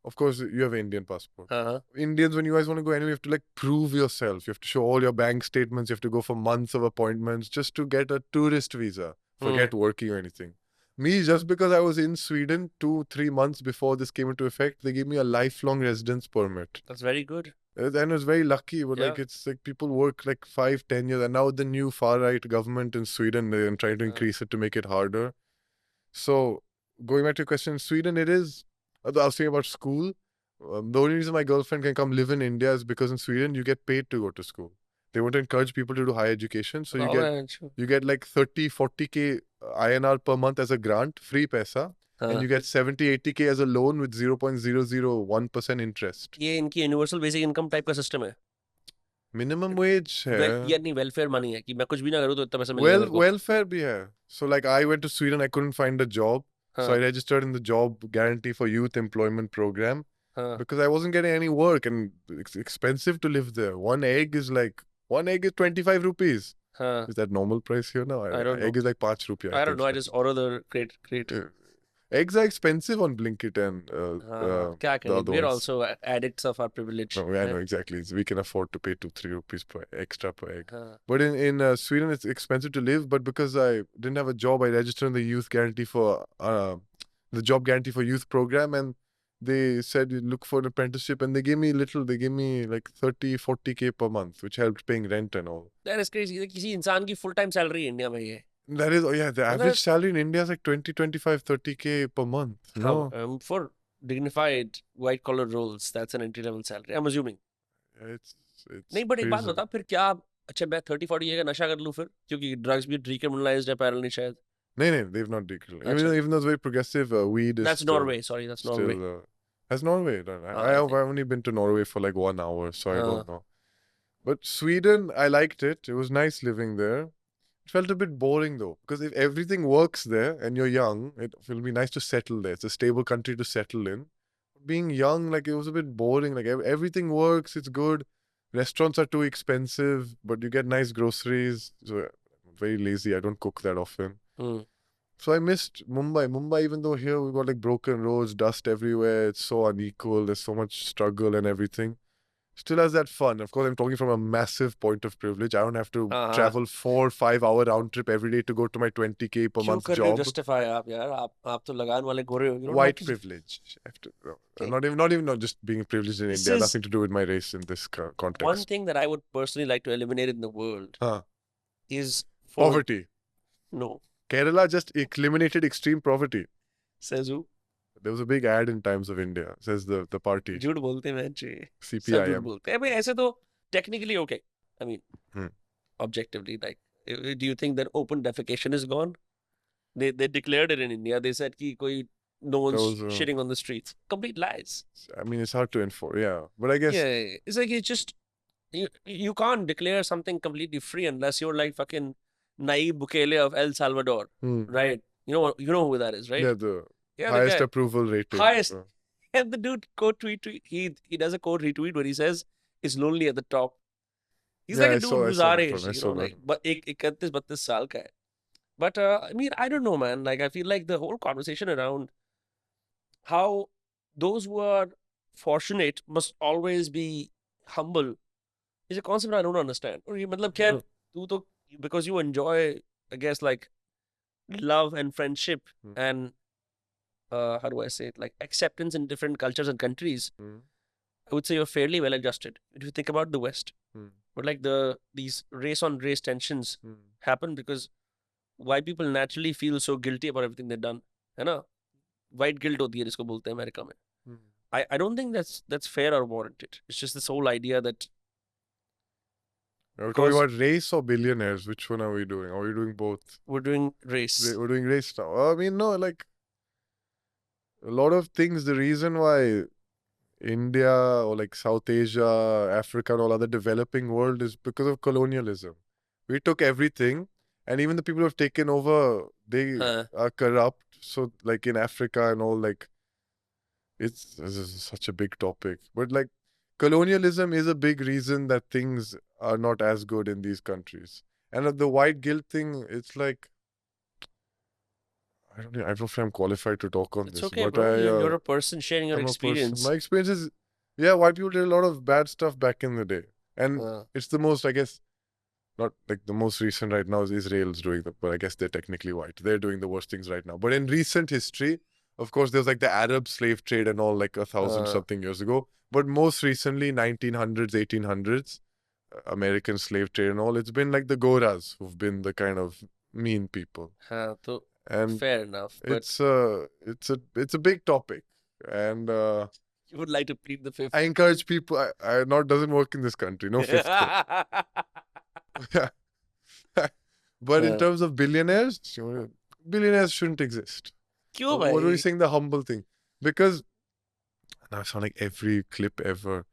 of course, you have an Indian passport. Indians, when you guys want to go anywhere, you have to like prove yourself. You have to show all your bank statements. You have to go for months of appointments just to get a tourist visa. Forget working or anything. Me, just because I was in Sweden 2-3 months before this came into effect, they gave me a lifelong residence permit. That's very good. And I was very lucky, but like it's like people work like 5-10 years, and now the new far-right government in Sweden, they're trying to increase it to make it harder. So going back to your question, Sweden, it is... I was saying about school. The only reason my girlfriend can come live in India is because in Sweden, you get paid to go to school. They want to encourage people to do higher education. So you get like 30-40K INR per month as a grant, free paisa. And you get 70-80K as a loan with 0.001% interest. ये इनकी universal basic income type का system है. Minimum wage है. ये नहीं welfare money है कि मैं कुछ भी ना करूँ तो इतना पैसा मिलेगा. Welfare भी है. So like I went to Sweden, I couldn't find a job. So I registered in the job guarantee for youth employment program because I wasn't getting any work and it's expensive to live there. One egg is 25 rupees. Is that normal price here now? I don't know. Egg is like 5 rupees. I don't know. I just order the crate. Eggs are expensive on Blinkit and kya the kare? other We're ones. also addicts of our privilege. No, I know exactly. We can afford to pay 2-3 rupees extra per egg. Huh. But in Sweden, it's expensive to live. But because I didn't have a job, I registered in the youth guarantee for the job guarantee for youth program, and they said you look for an apprenticeship, and they gave me little. They gave me like 30-40K per month, which helped paying rent and all. That is crazy. किसी इंसान की full time salary India में ये. That is, the average salary in India is like 20, 25, 30K per month. No. For dignified white collar roles, that's an entry level salary. I'm assuming. It's नहीं, but एक बात बता, फिर क्या अच्छा मैं 30-40 का नशा कर लूँ फिर, क्योंकि drugs भी decriminalized है apparently शायद. No, they've not decriminalized. Even though it's very progressive, weed is. That's Norway. Sorry, that's Norway. Has Norway done? I've only been to Norway for like 1 hour, so I don't know. But Sweden, I liked it. It was nice living there. It felt a bit boring though, because if everything works there and you're young, it will be nice to settle there. It's a stable country to settle in. Being young, like it was a bit boring. Like everything works, it's good. Restaurants are too expensive, but you get nice groceries. So I'm very lazy. I don't cook that often. So I missed Mumbai. Mumbai, even though here we've got like broken roads, dust everywhere, it's so unequal, there's so much struggle and everything. Still has that fun. Of course, I'm talking from a massive point of privilege. I don't have to travel 4-5 hour round trip every day to go to my 20K per month job. क्यों justify आप यार? आप तो लगान वाले गोरे हो. White privilege. I have to, not even just being privileged in India. Nothing to do with my race in this context. One thing that I would personally like to eliminate in the world is poverty. No. Kerala just eliminated extreme poverty. Says who? There was a big ad in Times of India. Says the party. झूठ बोलते हैं मैंचे. CPIM. झूठ बोलते हैं. ऐसे तो technically okay. I mean, objectively, like, do you think that open defecation is gone? They declared it in India. They said कि कोई no one's shitting on the streets. Complete lies. I mean, it's hard to enforce. Yeah, but I guess it's like it's just you can't declare something completely free unless you're like fucking Nayib Bukele of El Salvador, right? You know who that is, right? Yeah, the highest approval rating. Highest. And the dude quote tweet, he does a quote retweet where he says, "It's lonely at the top." He's like a dude who's our age, like, but 31-32 साल का है. But I mean, I don't know, man. Like, I feel like the whole conversation around how those who are fortunate must always be humble is a concept I don't understand. Or मतलब क्या तू तो because you enjoy, I guess, like love and friendship and how do I say it, like acceptance in different cultures and countries, I would say you're fairly well adjusted if you think about the West. But like these race on race tensions happen because white people naturally feel so guilty about everything they've done, है ना? White guilt होती है जिसको बोलते हैं America में. I don't think that's fair or warranted. It's just this whole idea that. Are we talking about race or billionaires? Which one are we doing? Are we doing both? We're doing race. We're doing race now. I mean, no, like a lot of things. The reason why India or like South Asia, Africa, and all other developing world is because of colonialism. We took everything, and even the people who have taken over, they are corrupt. So, like in Africa and all, like this is such a big topic. But like colonialism is a big reason that things are not as good in these countries. And the white guilt thing, it's like I don't know if I'm qualified to talk on it's this. Okay, but bro. You're a person sharing your experience. My experience is, white people did a lot of bad stuff back in the day. And it's the most, I guess, not like the most recent right now is Israel's doing that, but I guess they're technically white. They're doing the worst things right now. But in recent history, of course, there's like the Arab slave trade and all like 1,000 something years ago. But most recently, 1900s, 1800s, American slave trade and all, it's been like the Goras who've been the kind of mean people. And fair enough. But it's a big topic. And you would like to plead the fifth. I encourage people, doesn't work in this country. No fifth. But in terms of billionaires shouldn't exist. What are we saying? The humble thing. Because now I sound like every clip ever.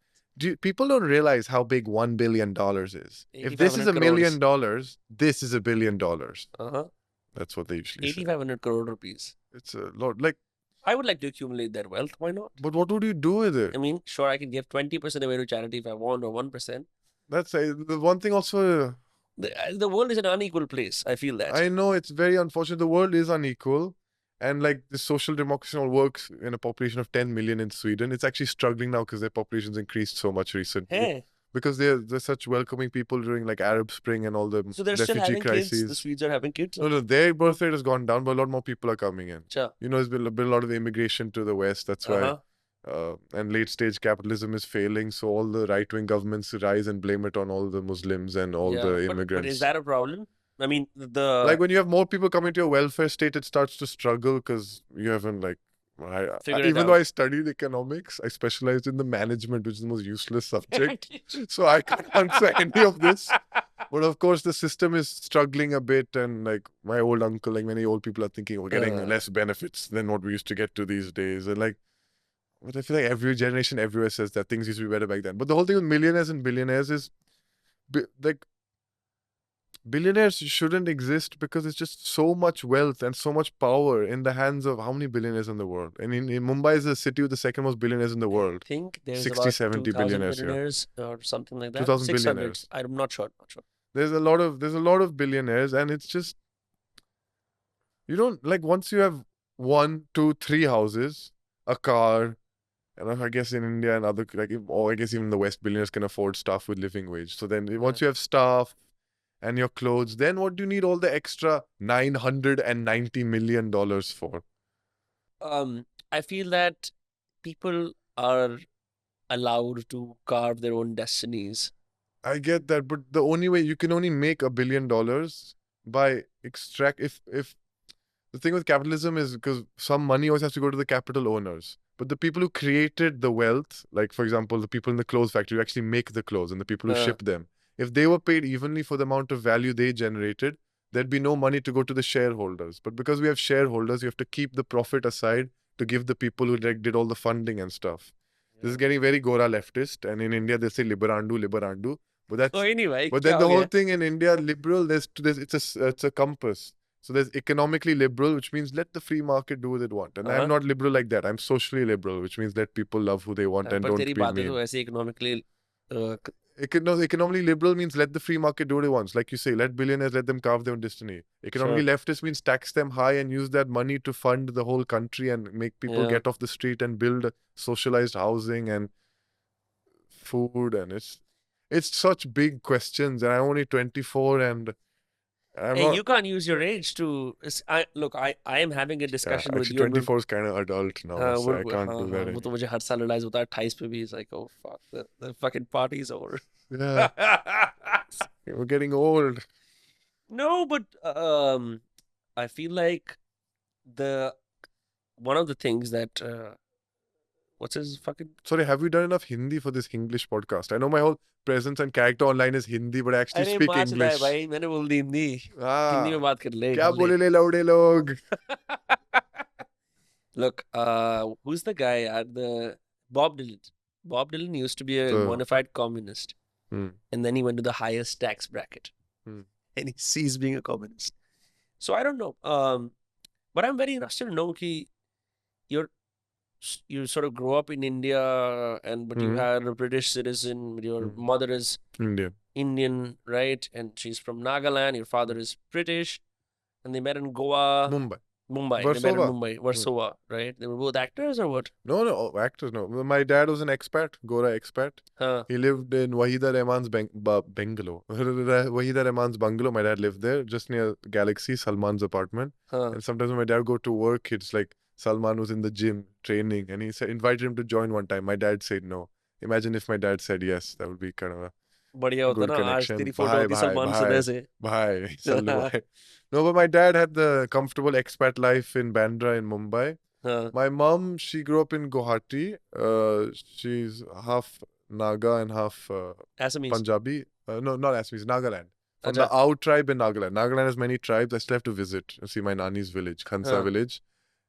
People don't realize how big $1 billion is. If this is $1 million, this is $1 billion. That's what they usually say. 8,500 crore rupees. It's a lot. Like, I would like to accumulate that wealth. Why not? but what would you do with it? I mean, sure, I can give 20% away to charity if I want, or 1%. That's the one thing also. The world is an unequal place. I feel that. I know it's very unfortunate. The world is unequal. And like the social democracy all works in a population of 10 million in Sweden. It's actually struggling now because their population's increased so much recently. Hey, Because they're such welcoming people during like Arab Spring and all the so they're still refugee having kids. The crises. Swedes are having kids. No, their birth rate has gone down, but a lot more people are coming in. Sure. You know, there's been a lot of immigration to the West. That's why. Uh-huh. And late stage capitalism is failing. So all the right wing governments rise and blame it on all the Muslims and all the immigrants. But is that a problem? I mean, like when you have more people coming to your welfare state, it starts to struggle because you haven't like. Even though I studied economics, I specialized in the management, which is the most useless subject. So I can't answer any of this. But of course, the system is struggling a bit. And like my old uncle, like many old people are thinking we're getting less benefits than what we used to get to these days. And like, but I feel like every generation everywhere says that things used to be better back then. But the whole thing with millionaires and billionaires is like, billionaires shouldn't exist because it's just so much wealth and so much power in the hands of how many billionaires in the world? And in Mumbai is the city with the second most billionaires in the world. I think there's 60, about 70 billionaires billionaires or something like that. 2,000 600. billionaires. I'm not sure. There's a lot of billionaires, and it's just you don't like once you have 1, 2, 3 houses, a car, and I guess in India and other or I guess even the West, billionaires can afford stuff with living wage. So then once you have stuff and your clothes, then what do you need all the extra $990 million for? I feel that people are allowed to carve their own destinies. I get that, but the only way you can only make $1 billion by if the thing with capitalism is because some money always has to go to the capital owners. But the people who created the wealth, like for example, the people in the clothes factory who actually make the clothes and the people who ship them, if they were paid evenly for the amount of value they generated, there'd be no money to go to the shareholders. But because we have shareholders, you have to keep the profit aside to give the people who did all the funding and stuff. Yeah. This is getting very GORA leftist, and in India they say liberandu. But that's anyway. But then the whole thing in India, liberal, it's a compass. So there's economically liberal, which means let the free market do what it want. And I'm not liberal like that. I'm socially liberal, which means let people love who they want and don't be mean. Economically, economically liberal means let the free market do what it wants. Like you say, let billionaires, let them carve their own destiny. Economically leftist means tax them high and use that money to fund the whole country and make people get off the street and build socialized housing and food. And it's such big questions. And I'm only 24 and you can't use your age to. I am having a discussion with you. 24 is kind of adult now, so I can't do that. वो तो मुझे हर साल realize होता है 28 पे भी. It's like, oh fuck, the fucking party's over. Yeah, we're getting old. No, but I feel like one of the things that what's his fucking. Sorry, have we done enough Hindi for this English podcast? I know my whole presence and character online is Hindi, but I actually speak English. भाई मैंने बोल दी हिंदी. हिंदी में बात कर ले. क्या बोले ले लौड़े लोग? Look, who's the guy at the Bob Dylan? Bob Dylan used to be a bona fide communist, and then he went to the highest tax bracket, and he ceased being a communist. So I don't know, but I'm very interested to know कि you sort of grow up in India, but you had a British citizen. Your mother is Indian, right? And she's from Nagaland. Your father is British, and they met in Goa. Mumbai. They met in Mumbai, Warsaw, right? They were both actors or what? No, actors, no. My dad was an expat, GORA expat. He lived in Wahida Rahman's bungalow. Wahida Rahman's bungalow, my dad lived there, just near Galaxy, Salman's apartment. And sometimes when my dad would go to work, it's like Salman was in the gym training, and he invited him to join one time. My dad said no. Imagine if my dad said yes. That would be kind of a good connection. Bye. No, but my dad had the comfortable expat life in Bandra in Mumbai. My mom, she grew up in Guwahati. She's half Naga and half Punjabi. No, not Assamese, Nagaland. From the Ao tribe in Nagaland. Nagaland has many tribes. I still have to visit and see my Nani's village, Khansa village.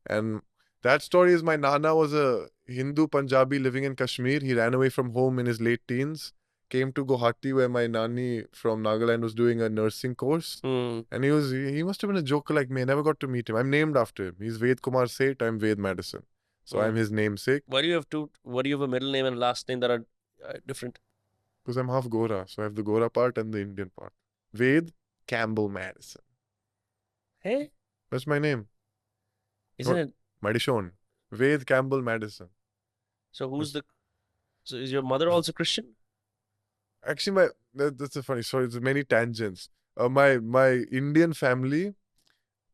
And that story is my Nana was a Hindu Punjabi living in Kashmir. He ran away from home in his late teens, came to Guwahati where my nani from Nagaland was doing a nursing course. And he must have been a joker like me. I never got to meet him. I'm named after him. He's Ved Kumar Seth. I'm Ved Maddison. So I'm his namesake. Why do you have a middle name and last name that are different? Because I'm half Gora. So I have the Gora part and the Indian part. Ved Campbell Maddison. Hey? That's my name. Isn't it? Maddison. Ved Campbell Maddison. So so is your mother also Christian? Actually, that's a funny story. There's many tangents. My Indian family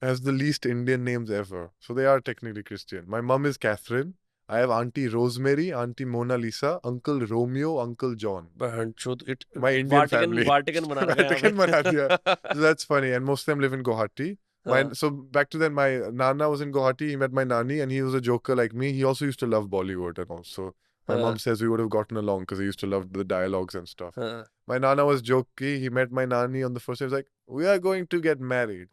has the least Indian names ever. So they are technically Christian. My mom is Catherine. I have Auntie Rosemary, Auntie Mona Lisa, Uncle Romeo, Uncle John. My Indian family. Vatican bana diya. So that's funny. And most of them live in Guwahati. So back to then, my Nana was in Guwahati. He met my Nani and he was a joker like me. He also used to love Bollywood and also. My mom says we would have gotten along because he used to love the dialogues and stuff. My Nana was jokey. He met my Nani on the first day. He was like, we are going to get married.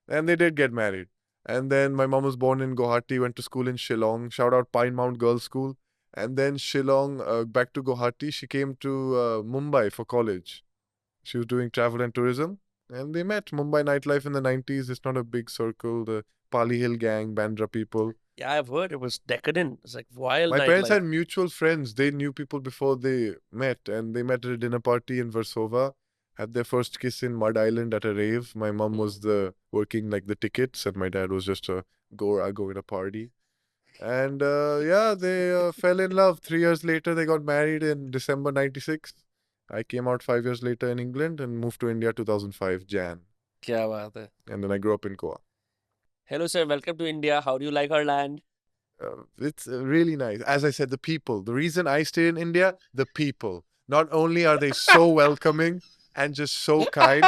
And they did get married. And then my mom was born in Guwahati, went to school in Shillong. Shout out Pine Mount Girls' School. And then Shillong, back to Guwahati. She came to Mumbai for college. She was doing travel and tourism. And they met. Mumbai nightlife in the 90s. It's not a big circle. The Pali Hill gang, Bandra people. Yeah, I've heard it was decadent. It's like wild. My parents had mutual friends. They knew people before they met. And they met at a dinner party in Versova. Had their first kiss in Mud Island at a rave. My mom was working like the tickets, and my dad was just a GORA going to party. And they fell in love. 3 years later, they got married in December 96. I came out 5 years later in England and moved to India 2005, Jan. Kya baat hai. And then I grew up in Goa. Hello, sir. Welcome to India. How do you like our land? It's really nice. As I said, the people. The reason I stay in India, the people. Not only are they so welcoming and just so kind.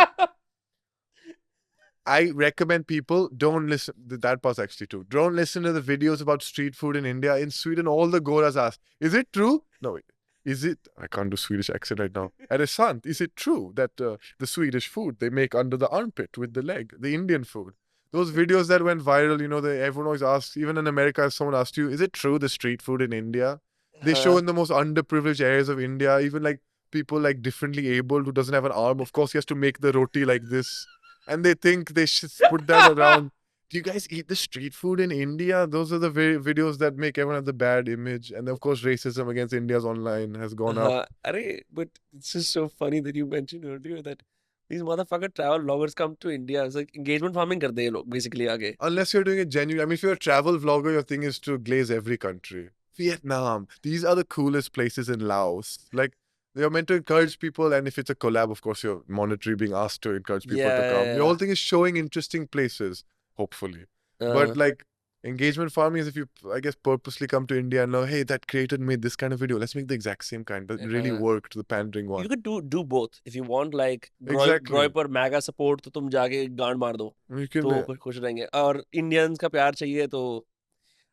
I recommend people don't listen. That part's actually true. Don't listen to the videos about street food in India. In Sweden, all the Goras ask, is it true? No, wait. Is it? I can't do Swedish accent right now. Are sant? Is it true that the Swedish food they make under the armpit with the leg, the Indian food? Those videos that went viral, everyone always asks, even in America, if someone asked you, is it true the street food in India? They show in the most underprivileged areas of India, even like people like differently abled who doesn't have an arm. Of course, he has to make the roti like this. And they think they should put that around. Do you guys eat the street food in India? Those are the videos that make everyone have the bad image. And of course, racism against India's online has gone up. But it's just so funny that you mentioned earlier that these motherfucker travel vloggers come to India. It's like engagement farming karte hai log basically aage. Unless you're doing it genuine. I mean, if you're a travel vlogger, your thing is to glaze every country. Vietnam. These are the coolest places in Laos. Like, they are meant to encourage people, and if it's a collab, of course, you're monetary being asked to encourage people to come. The whole thing is showing interesting places, hopefully. But like engagement farming is if you, I guess, purposely come to India and know, hey, that creator made this kind of video. Let's make the exact same kind. That really worked, the pandering one. You could do both. If you want like Groy पर mega support, तो तुम जाके गांड मार दो. तो खुश रहेंगे. और Indians का प्यार चाहिए तो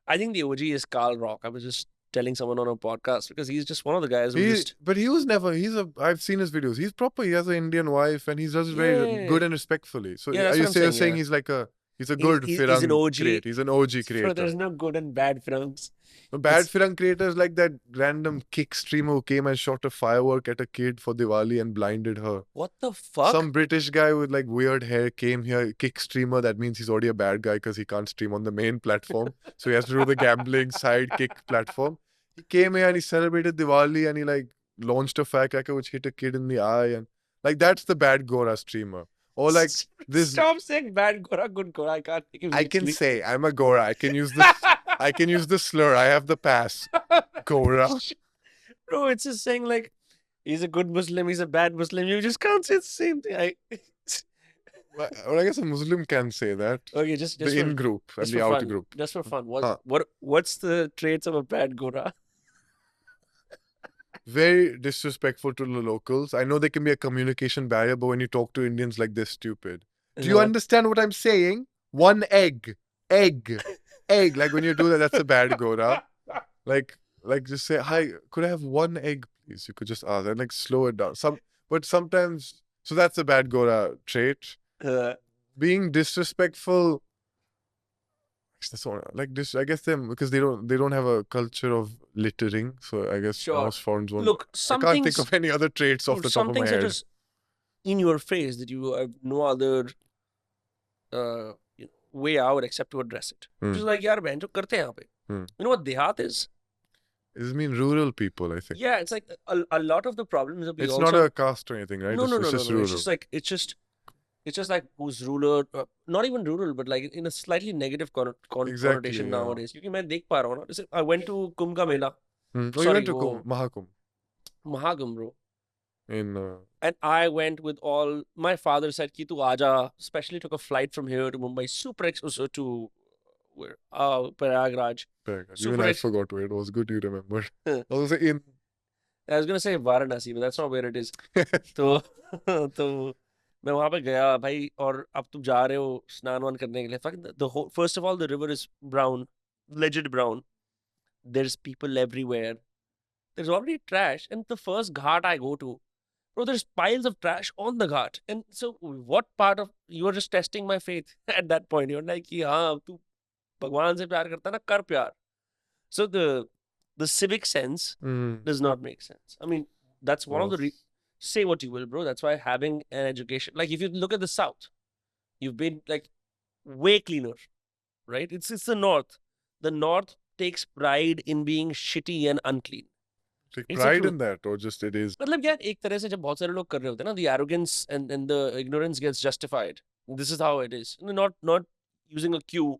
I think the OG is Carl Rock. I was just telling someone on a podcast because he's just one of the guys who But he was never, I've seen his videos. He's proper. He has an Indian wife and he does it very good and respectfully. So are you saying he's like he's a good Firang he's an OG. creator. He's an OG creator. So there's no good and bad Firangs. Bad Firang creators like that random kick streamer who came and shot a firework at a kid for Diwali and blinded her. What the fuck? Some British guy with like weird hair came here, kick streamer. That means he's already a bad guy because he can't stream on the main platform. So he has to do the gambling side kick platform. He came here and he celebrated Diwali and he like launched a firecracker which hit a kid in the eye. And like that's the Bad Gora streamer. Or like this. Stop saying Bad Gora, good Gora. I can't take it. I can say I'm a Gora. I can use this. I can use the slur. I have the pass. Gora. Bro, it's just saying like he's a good Muslim, he's a bad Muslim. You just can't say the same thing. Well, I guess a Muslim can say that. Okay, just the in group and the out group. Just for fun. What's the traits of a bad Gora? Very disrespectful to the locals. I know there can be a communication barrier, but when you talk to Indians like they're stupid. Do you understand what I'm saying? One egg. Egg. Like when you do that, that's a bad Gora. Like just say, hi, could I have one egg, please? You could just ask and like slow it down. But sometimes, so that's a bad Gora trait. Being disrespectful, That's all, like this, I guess them because they don't have a culture of littering. So I guess Sure. most foreigners won't. Look, I some can't think things, of any other traits off dude, the some top of my things are head. just in your face that you have no other way out except to address it. Just like, यार बहन जो करते हैं यहाँ पे. You know what dehat is? It mean rural people, I think. Yeah, it's like a lot of the problems that we It's also... not a caste or anything, right? No, It's just rural. It's just like who's rural, not even rural, but like in a slightly negative connotation nowadays. क्योंकि मैं देख पा रहा हूँ ना, जैसे I went to Kumbh का मेला. Oh, you Sorry, went to वो Mahakumbh Mahagam, bro. in And I went with all... My father said कि तू आजा. Especially took a flight from here to Mumbai. To where? Prayagraj. Even I forgot where it was. Good you remember. Also in I was gonna say Varanasi, but that's not where it is. तो तो मैं वहां पे गया भाई, और अब तुम जा रहे हो स्नान वान करने के लिए. Fucking first of all, the river is brown, legit brown. There's people everywhere. There's already trash, and the first ghat I go to, bro, there's piles of trash on the ghat. And so, what part of... You are just testing my faith at that point. You're like, कि हाँ तू भगवान से प्यार करता है ना, कर प्यार. So the civic sense does not make sense. I mean, that's one of the... Say what you will, bro. That's why having an education... Like, if you look at the South, you've been, like, way cleaner, right? It's the North. The North takes pride in being shitty and unclean. take It's a pride truth. in that, or just it is. मतलब यार एक तरह से जब बहुत सारे लोग कर रहे होते हैं ना, the arrogance and the ignorance gets justified. This is how it is. Not using a queue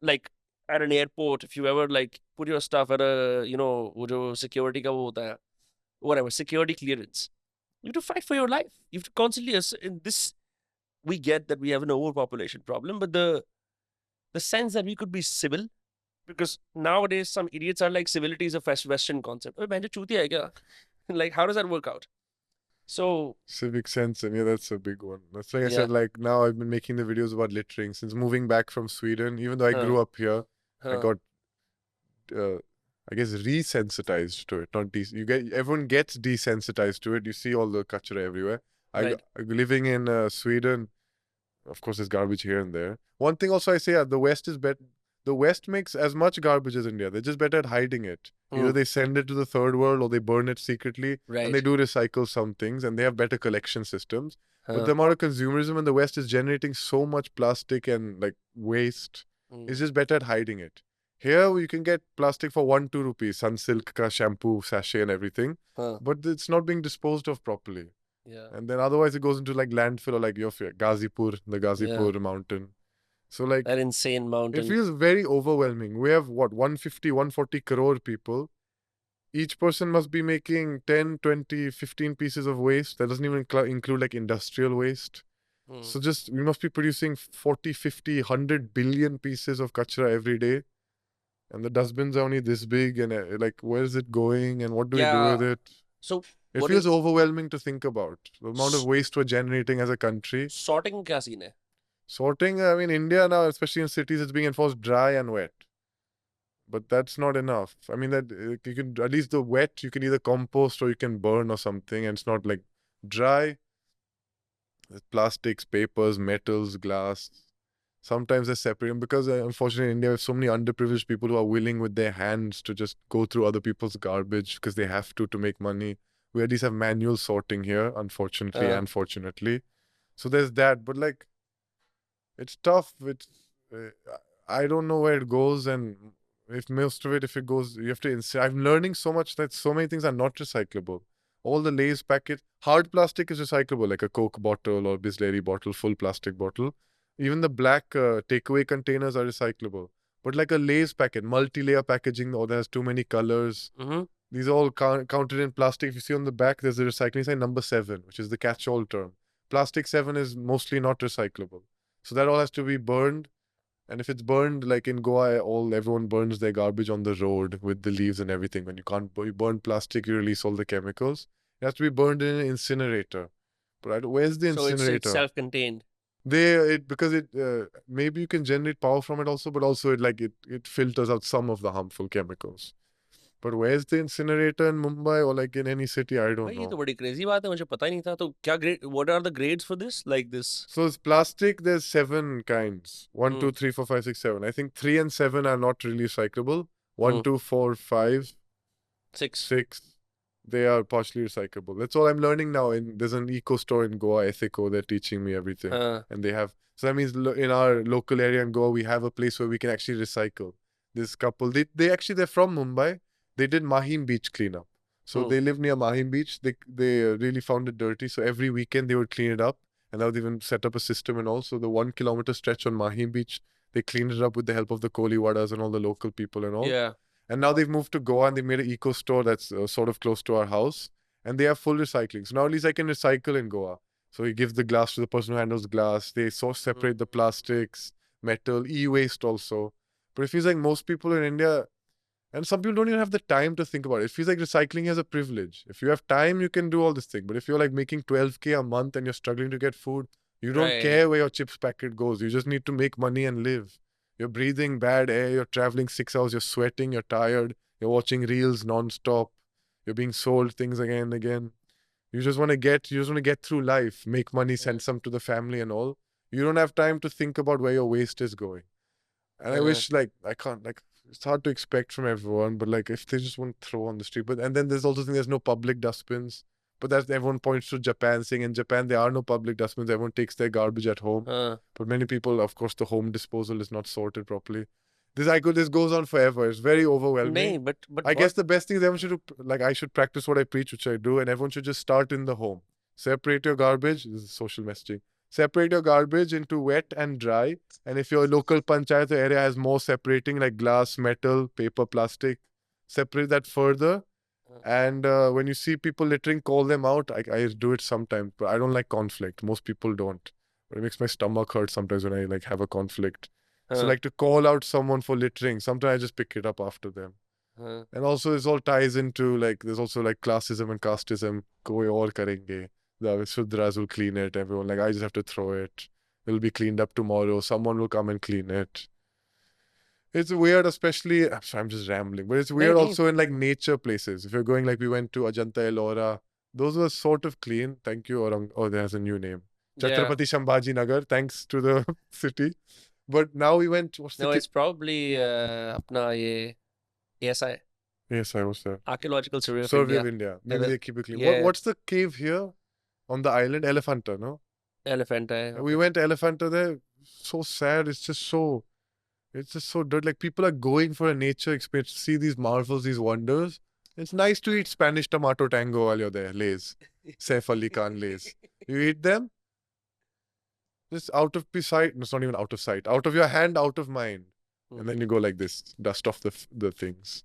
like at an airport. If you ever like put your stuff at a, वो जो security का वो होता है, whatever, security clearance, you have to fight for your life. You have to constantly... In this, we get that we have an overpopulation problem, but the sense that we could be civil, because nowadays some idiots are like civility is a Western concept. अबे बहन जो चूतिया है क्या? Like, how does that work out? So Civic sense, and yeah, that's a big one. That's like I Yeah. said, like now I've been making the videos about littering since moving back from Sweden. Even though I grew up here, I got, I guess, resensitized to it. Not everyone gets desensitized to it. You see all the kachra everywhere. Right. Living in Sweden, of course, there's garbage here and there. One thing also I say, the West is better. The West makes as much garbage as India. They're just better at hiding it. Either they send it to the third world or they burn it secretly. Right. And they do recycle some things and they have better collection systems. But the amount of consumerism in the West is generating so much plastic and like waste. It's just better at hiding it. Here you can get plastic for 1-2 rupees, Sunsilk ka shampoo, sachet and everything. But it's not being disposed of properly. Yeah. And then otherwise it goes into like landfill or like your Gazipur, the Gazipur mountain. So like that insane mountain. it feels very overwhelming. We have what, 150, 140 crore people. Each person must be making 10, 20, 15 pieces of waste. That doesn't even include like industrial waste. So just we must be producing 40, 50, 100 billion pieces of kachra every day. And the dustbins are only this big, and like where is it going and what do we do with it? So it feels overwhelming to think about. The amount of waste we're generating as a country. Sorting क्या scene है? Sorting, I mean, India now, especially in cities, it's being enforced dry and wet. But that's not enough. I mean, that you can, at least the wet, you can either compost or you can burn or something. And it's not like dry. Plastics, papers, metals, glass. Sometimes they're separate. Because unfortunately in India, we have so many underprivileged people who are willing with their hands to just go through other people's garbage because they have to make money. We at least have manual sorting here, unfortunately and fortunately. So there's that. But like, it's tough. I don't know where it goes, and if most of it, if it goes, you have to. I'm learning so much that so many things are not recyclable. All the Lay's packet, hard plastic is recyclable, like a Coke bottle or Bisleri bottle, full plastic bottle. Even the black takeaway containers are recyclable. But like a Lay's packet, multi-layer packaging, or that has too many colors. These are all counted in plastic. If you see on the back, there's a recycling sign number 7, which is the catch-all term. Plastic 7 is mostly not recyclable. So that all has to be burned. And if it's burned, like in Goa, everyone burns their garbage on the road with the leaves and everything. When you burn plastic, you release all the chemicals. It has to be burned in an incinerator. But where's the incinerator? So it's self-contained. Because maybe you can generate power from it also, but also it filters out some of the harmful chemicals. But where's the incinerator in Mumbai or like in any city? I don't भाई ये तो know. बड़ी crazy बात है, मुझे पता ही नहीं था. तो क्या grade? What are the grades for this? Like this? So it's plastic. There's 7 kinds. One, Hmm. 2, 3, 4, 5, 6, 7. I think 3 and 7 are not really recyclable. 1, Hmm. 2, 4, 5, 6. 6. They are partially recyclable. That's all I'm learning now. There's an eco store in Goa, Ethico. They're teaching me everything, and they have. So that means in our local area in Goa, we have a place where we can actually recycle. This couple, they're from Mumbai. They did Mahim Beach cleanup. So Hmm. they live near Mahim Beach. They really found it dirty. So every weekend they would clean it up, and now they've even set up a system and all. So the 1 kilometer stretch on Mahim Beach, they cleaned it up with the help of the Koliwadas and all the local people and all. Yeah. And now they've moved to Goa and they made an eco store that's sort of close to our house. And they have full recycling. So now at least I can recycle in Goa. So he gives the glass to the person who handles glass. They separate the plastics, metal, e-waste also. But it feels like most people in India, and some people don't even have the time to think about it. It feels like recycling is a privilege. If you have time, you can do all this thing. But if you're like making 12K a month and you're struggling to get food, you don't Right. care where your chips packet goes. You just need to make money and live. You're breathing bad air, you're traveling 6 hours, you're sweating, you're tired, you're watching reels non-stop, you're being sold things again and again. You just want to get through life, make money, send some to the family and all. You don't have time to think about where your waste is going. And I wish like I can't like it's hard to expect from everyone, but like if they just want to throw on the street. And then there's also there's no public dustbins. But that's everyone points to Japan, saying in Japan there are no public dustbins. Everyone takes their garbage at home. But many people, of course, the home disposal is not sorted properly. This goes on forever. It's very overwhelming. नहीं, but I guess the best thing is everyone should do, like I should practice what I preach, which I do, and everyone should just start in the home. Separate your garbage. This is social messaging. Separate your garbage into wet and dry. And if your local panchayat area has more separating like glass, metal, paper, plastic, separate that further. And when you see people littering, call them out. I do it sometimes, but I don't like conflict. Most people don't. But it makes my stomach hurt sometimes when I like have a conflict. So like to call out someone for littering, sometimes I just pick it up after them. And also this all ties into like there's also like classism and casteism. Koi aur karenge. The Shudras will clean it. Everyone like I just have to throw it. It'll be cleaned up tomorrow. Someone will come and clean it. It's weird, especially. I'm just rambling, but it's weird also in like nature places. If you're going like we went to Ajanta Ellora, those were sort of clean. Thank you, Orang. Oh, there's a new name. Chhatrapati Shambhaji Nagar. Thanks to the city. But now we went. No, it's probably अपना ये ASI. Yes, I was there. Archaeological Survey of Survey India. of India. Maybe they keep it clean. Yeah. What's the cave here on the island? Elephanta, no? Elephanta. We went Elephanta there. So sad. It's just so dirty. Like people are going for a nature experience to see these marvels, these wonders. It's nice to eat Spanish tomato tango while you're there. Lays. Saif Ali Khan Lays. You eat them? Just out of sight. No, it's not even out of sight. Out of your hand, out of mind. And then you go like this, dust off the things.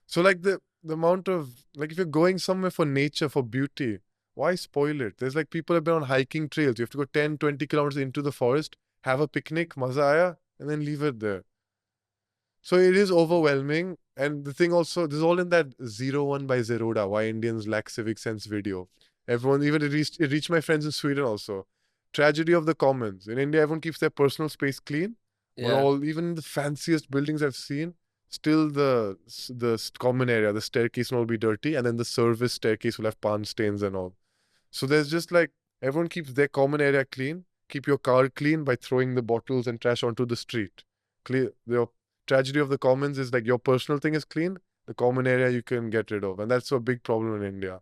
So like the amount of, like if you're going somewhere for nature, for beauty, why spoil it? There's like people have been on hiking trails. You have to go 10, 20 kilometers into the forest, have a picnic, maza aaya, and then leave it there. So it is overwhelming. And the thing also, this is all in that 01 by Zeroda, Why Indians Lack Civic Sense video. Everyone, even it reached my friends in Sweden also. Tragedy of the commons. In India, everyone keeps their personal space clean. Yeah. Even the fanciest buildings I've seen, still the common area, the staircase will all be dirty, and then the service staircase will have pan stains and all. So there's just like, everyone keeps their common area clean. Keep your car clean by throwing the bottles and trash onto the street. The tragedy of the commons is like your personal thing is clean, the common area you can get rid of. And that's a big problem in India.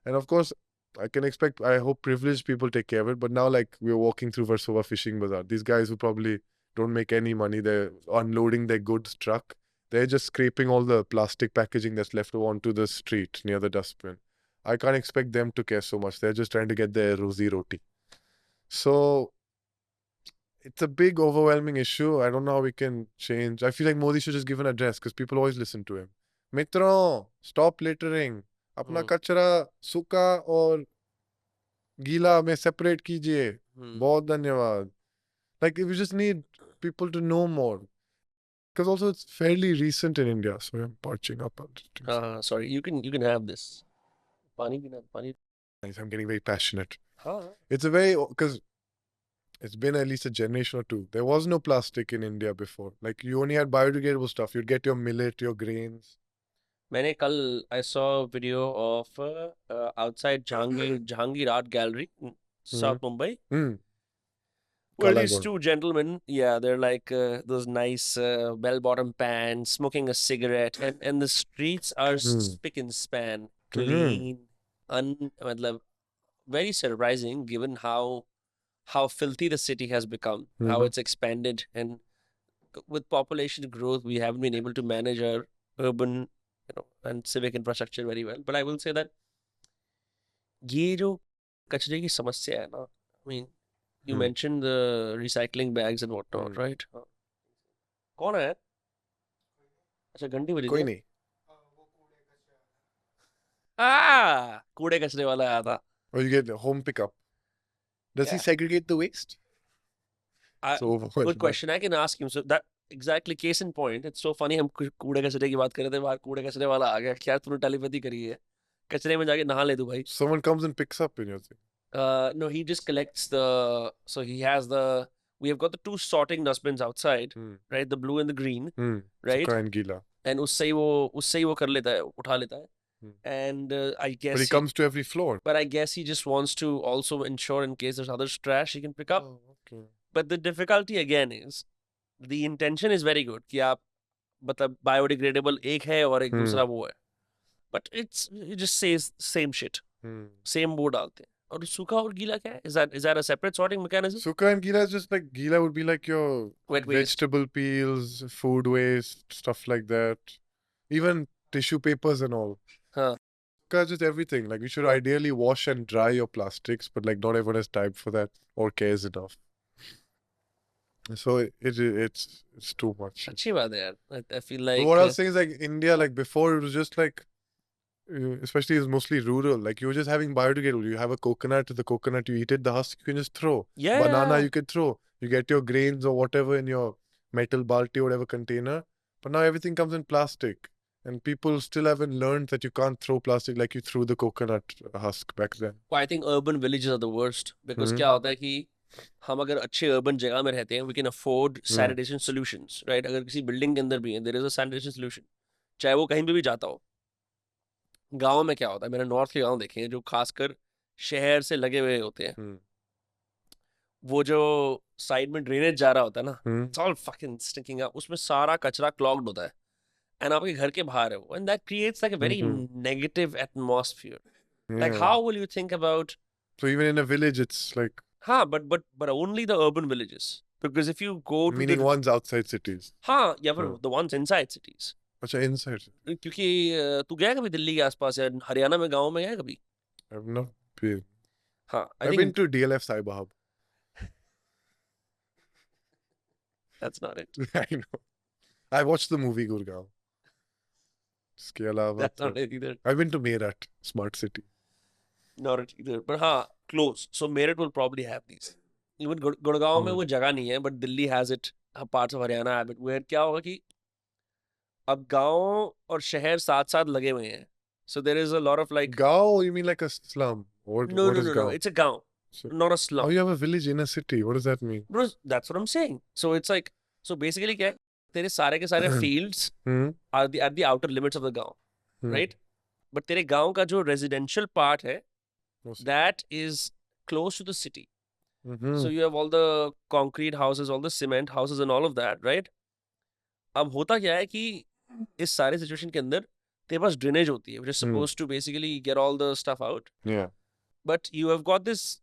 And of course, I hope privileged people take care of it. But now like we're walking through Versova Fishing Bazaar. These guys who probably don't make any money, they're unloading their goods truck. They're just scraping all the plastic packaging that's left onto the street near the dustbin. I can't expect them to care so much. They're just trying to get their rozi roti. So it's a big, overwhelming issue. I don't know how we can change. I feel like Modi should just give an address because people always listen to him. Mitron, stop littering. अपना कचरा सूखा और गीला में separate कीजिए. बहुत धन्यवाद. Like we just need people to know more. Because also it's fairly recent in India, so I'm parching up. Sorry, you can have this. Pani. I'm getting very passionate. It's because it's been at least a generation or two. There was no plastic in India before. Like you only had biodegradable stuff. You'd get your millet, your grains. मैंने कल I saw a video of outside Jahangir Art Gallery in South Mumbai. Well, these Kalagon. two gentlemen, yeah, they're like those nice bell-bottom pants, smoking a cigarette, and the streets are spick and span, clean, matlab, very surprising given how filthy the city has become, how it's expanded, and with population growth, we haven't been able to manage our urban, and civic infrastructure very well. But I will say that ये जो कचरे की समस्या है ना, I mean, you mentioned the recycling bags and whatnot, right? कौन है? अच्छा घंटी बजी कोई थी। नहीं. कूड़े कचरे वाला आया था। Or you get home pickup. Does he Yeah. segregate the waste? So Good question. I can ask him. So that exactly case in point. It's so funny. हम कूड़े कचरे की बात कर रहे थे, बाहर कूड़े कचरे वाला आ गया। क्या तूने टेलीपैथी करी है? कचरे में जाके नहा ले तू भाई। Someone comes and picks up in your thing. No, he just collects the. So he has the. We have got the two sorting dustbins outside, right? The blue and the green, right? Suka and gila. And उससे ही वो कर लेता है, उठा लेता है. And I guess But he comes to every floor. But I guess he just wants to also ensure in case there's other trash he can pick up. Oh, okay. But the difficulty again is the intention is very good कि आप मतलब biodegradable एक है और एक दूसरा वो है. But it just says same shit. Same वो डालते हैं. और सूखा और गीला क्या है? Is that a separate sorting mechanism? Suka and gila is just like gila would be like your Wet waste. vegetable peels, food waste, stuff like that. Even tissue papers and all. Huh. Suka is just everything. Like you should ideally wash and dry your plastics, but like not everyone has time for that or cares enough. So it's too much. अच्छी बात है यार. I feel like. But what I was saying is like India, like before it was just like, especially it's mostly rural. Like you were just having biodegradable. You have a coconut, the coconut you eat it, the husk you can just throw. Yeah. Banana you can throw. You get your grains or whatever in your metal balti or whatever container. But now everything comes in plastic. And people still haven't learned that you can't throw plastic like you threw the coconut husk back then. Well, I think urban villages are the worst because क्या होता है कि हम अगर अच्छे urban जगह में रहते हैं, we can afford sanitation solutions, right? अगर किसी building के अंदर भी है, there is a sanitation solution. चाहे वो कहीं पे भी जाता हो. गांव में क्या होता है? मैंने नॉर्थ के गांव देखे हैं जो खासकर शहर से लगे हुए होते हैं. वो जो साइड में ड्रेनेज जा रहा होता है ना, it's all fucking sticking up. उसमें सारा कचरा clogged होता है. And आपके घर के बाहर है वो. And that creates like a very negative atmosphere. Like how will you think about? So even in a village, it's like. But only the urban villages. Because if you go to meaning ones outside cities. Yeah, but the ones inside cities. अच्छा inside. क्योंकि तू गया कभी दिल्ली के आसपास या हरियाणा में गांव में गया कभी? I've not been. हाँ, I've been to DLF Cyber Hub. That's not it. I know. I watched the movie Gurgaon. इसके अलावा That's not it either. I've been to Meerut, smart city. Not it either. But हाँ, close. So Meerut will probably have these. Even Gurgaon में वो जगह नहीं है, but Delhi has it. Parts of Haryana have it. Where क्या होगा कि अब गांव और शहर साथ साथ लगे हुए हैं. So there is a lot of like. Gaon? You mean like a slum? No. It's a gaon, not a slum. Oh, you have a village in a city. What does that mean? Bro, that's what I'm saying. So it's like, so basically क्या है? तेरे सारे के सारे fields are the outer limits of the gaon, right? But तेरे गांव का जो residential part है, that is close to the city. So you have all the concrete houses, all the cement houses and all of that, right? अब होता क्या है कि इस सारे सिचुएशन के अंदर तेरे पास ड्रेनेज होती है, which is supposed to basically get all the stuff out. Yeah. But you have got this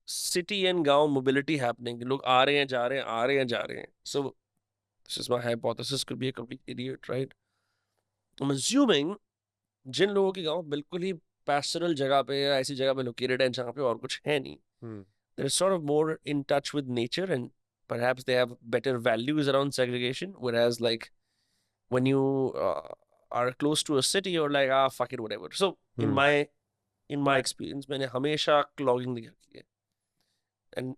city and गांव mobility happening. लोग आ रहे हैं, जा रहे हैं, आ रहे हैं, जा रहे हैं. So this is my hypothesis, could be a complete idiot, right? I'm assuming जिन लोगों की गांव बिल्कुल ही pastoral जगह पे या ऐसी जगह पे located है जहाँ पे और कुछ है नहीं, they're sort of more in touch with nature and perhaps they have better values around segregation, whereas like when you are close to a city you're like fuck it whatever. So in my experience मैंने हमेशा clogging देखी है and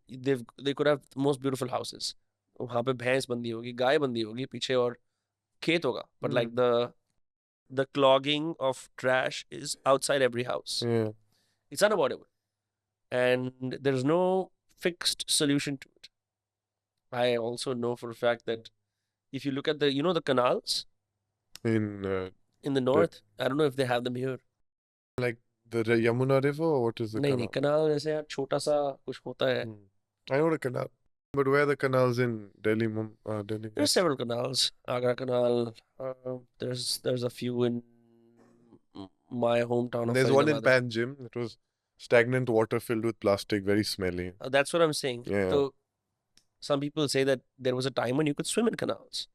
they could have the most beautiful houses. वहाँ पे भैंस बंधी होगी, गाय बंधी होगी पीछे और खेत होगा, but like the clogging of trash is outside every house. It's unavoidable and there's no fixed solution to it. I also know for a fact that if you look at the canals in in the north. I don't know if they have them here. Like the Yamuna River, or what is the नहीं नहीं, canal? canal जैसे यार छोटा सा कुछ होता है. I know the canal. But where are the canals in Delhi? Delhi? There's several canals. Agra Canal. There's a few in my hometown of There's one in Faridabad. Panjim. It was stagnant water filled with plastic, very smelly. That's what I'm saying. Yeah. So some people say that there was a time when you could swim in canals.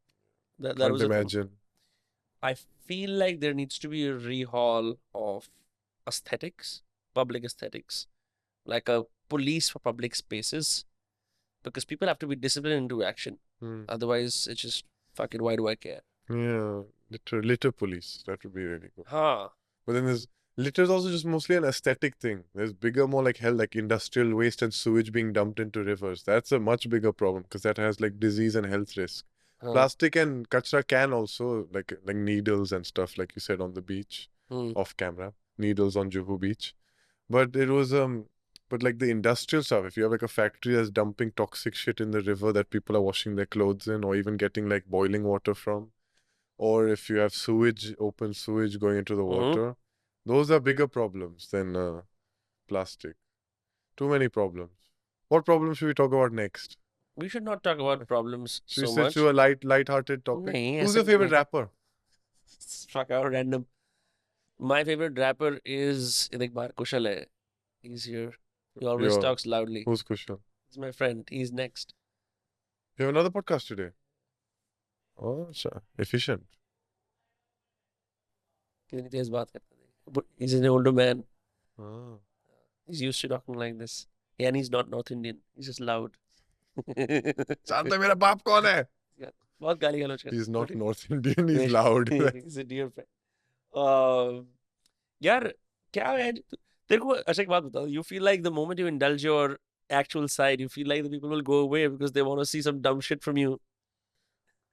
That Can't was a thing. imagine. I feel like there needs to be a rehaul of aesthetics, public aesthetics, like a police for public spaces, because people have to be disciplined into action. Otherwise, it's just fucking why do I care? Yeah, litter police. That would be really good. Huh. But then litter is also just mostly an aesthetic thing. There's bigger, more like hell, like industrial waste and sewage being dumped into rivers. That's a much bigger problem because that has like disease and health risk. Plastic and kachra can also like needles and stuff, like you said on the beach, off camera, needles on Juhu beach. But it was but like the industrial stuff, if you have like a factory that's dumping toxic shit in the river that people are washing their clothes in, or even getting like boiling water from, or if you have sewage, open sewage going into the water, those are bigger problems than plastic. Too many problems. What problems should we talk about next? We should not talk about problems Should so we much. switch to a light-hearted topic? Nahin, Who's aisa your favorite nahin. rapper? Fuck out random. My favorite rapper is Idikbar Kushal hai. He's here. He always talks loudly. Who's Kushal? He's my friend. He's next. You have another podcast today? Oh, efficient. कितनी तेज बात करता है. But he's an older man. Oh. He's used to talking like this. And he's not North Indian. He's just loud. जानते मेरा बाप कौन है? बहुत गाली गलौज करता है. He's not North Indian. He's loud. He's a dear friend. यार क्या है तेरे को अच्छा एक बात बताओ. You feel like the moment you indulge your actual side, you feel like the people will go away because they want to see some dumb shit from you.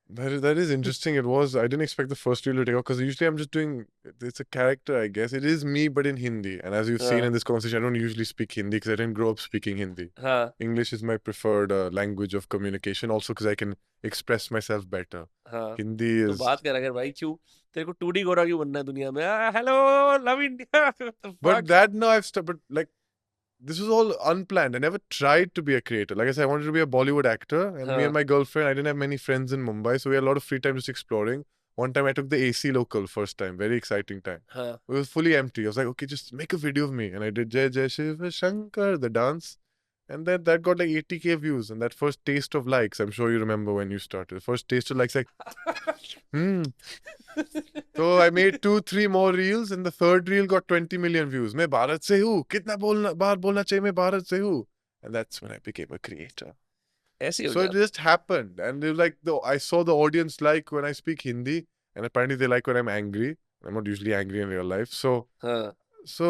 That is interesting. It was. I didn't expect the first reel to take off because usually I'm just doing. It's a character, I guess. It is me, but in Hindi. And as you've seen in this conversation, I don't usually speak Hindi because I didn't grow up speaking Hindi. English is my preferred language of communication. Also because I can express myself better. Hindi is. तो बात कर अगर भाई क्यों तेरे को 2D गोरा क्यों बनना है दुनिया में? Hello, love India. But that now I've but like. This was all unplanned. I never tried to be a creator. Like I said, I wanted to be a Bollywood actor. And me and my girlfriend, I didn't have many friends in Mumbai. So we had a lot of free time just exploring. One time I took the AC local first time. Very exciting time. It was fully empty. I was like, okay, just make a video of me. And I did Jai Jai Shiva Shankar, the dance. And then that got like 80K views. And that first taste of likes, I'm sure you remember when you started. First taste of likes, like, So I made 2-3 more reels, and the third reel got 20 million views. मैं भारत से हूँ, कितना बार बोलना चाहिए मैं भारत से हूँ. And that's when I became a creator. So it just happened, and it was like I saw the audience like when I speak Hindi, and apparently they like when I'm angry. I'm not usually angry in real life. So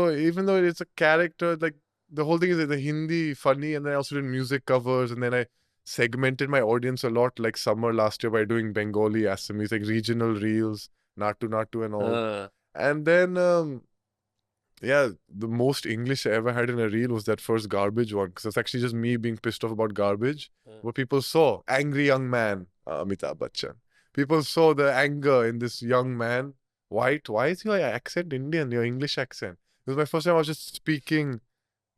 even though it's a character, like the whole thing is the Hindi funny, and then I also did music covers, and then I segmented my audience a lot, like summer last year by doing Bengali, Assamese, like regional reels, Natu and all. And then, the most English I ever had in a reel was that first garbage one, because it's actually just me being pissed off about garbage. What people saw, angry young man, Amitabh Bachchan. People saw the anger in this young man. White, why is your accent Indian, your English accent? It was my first time I was just speaking.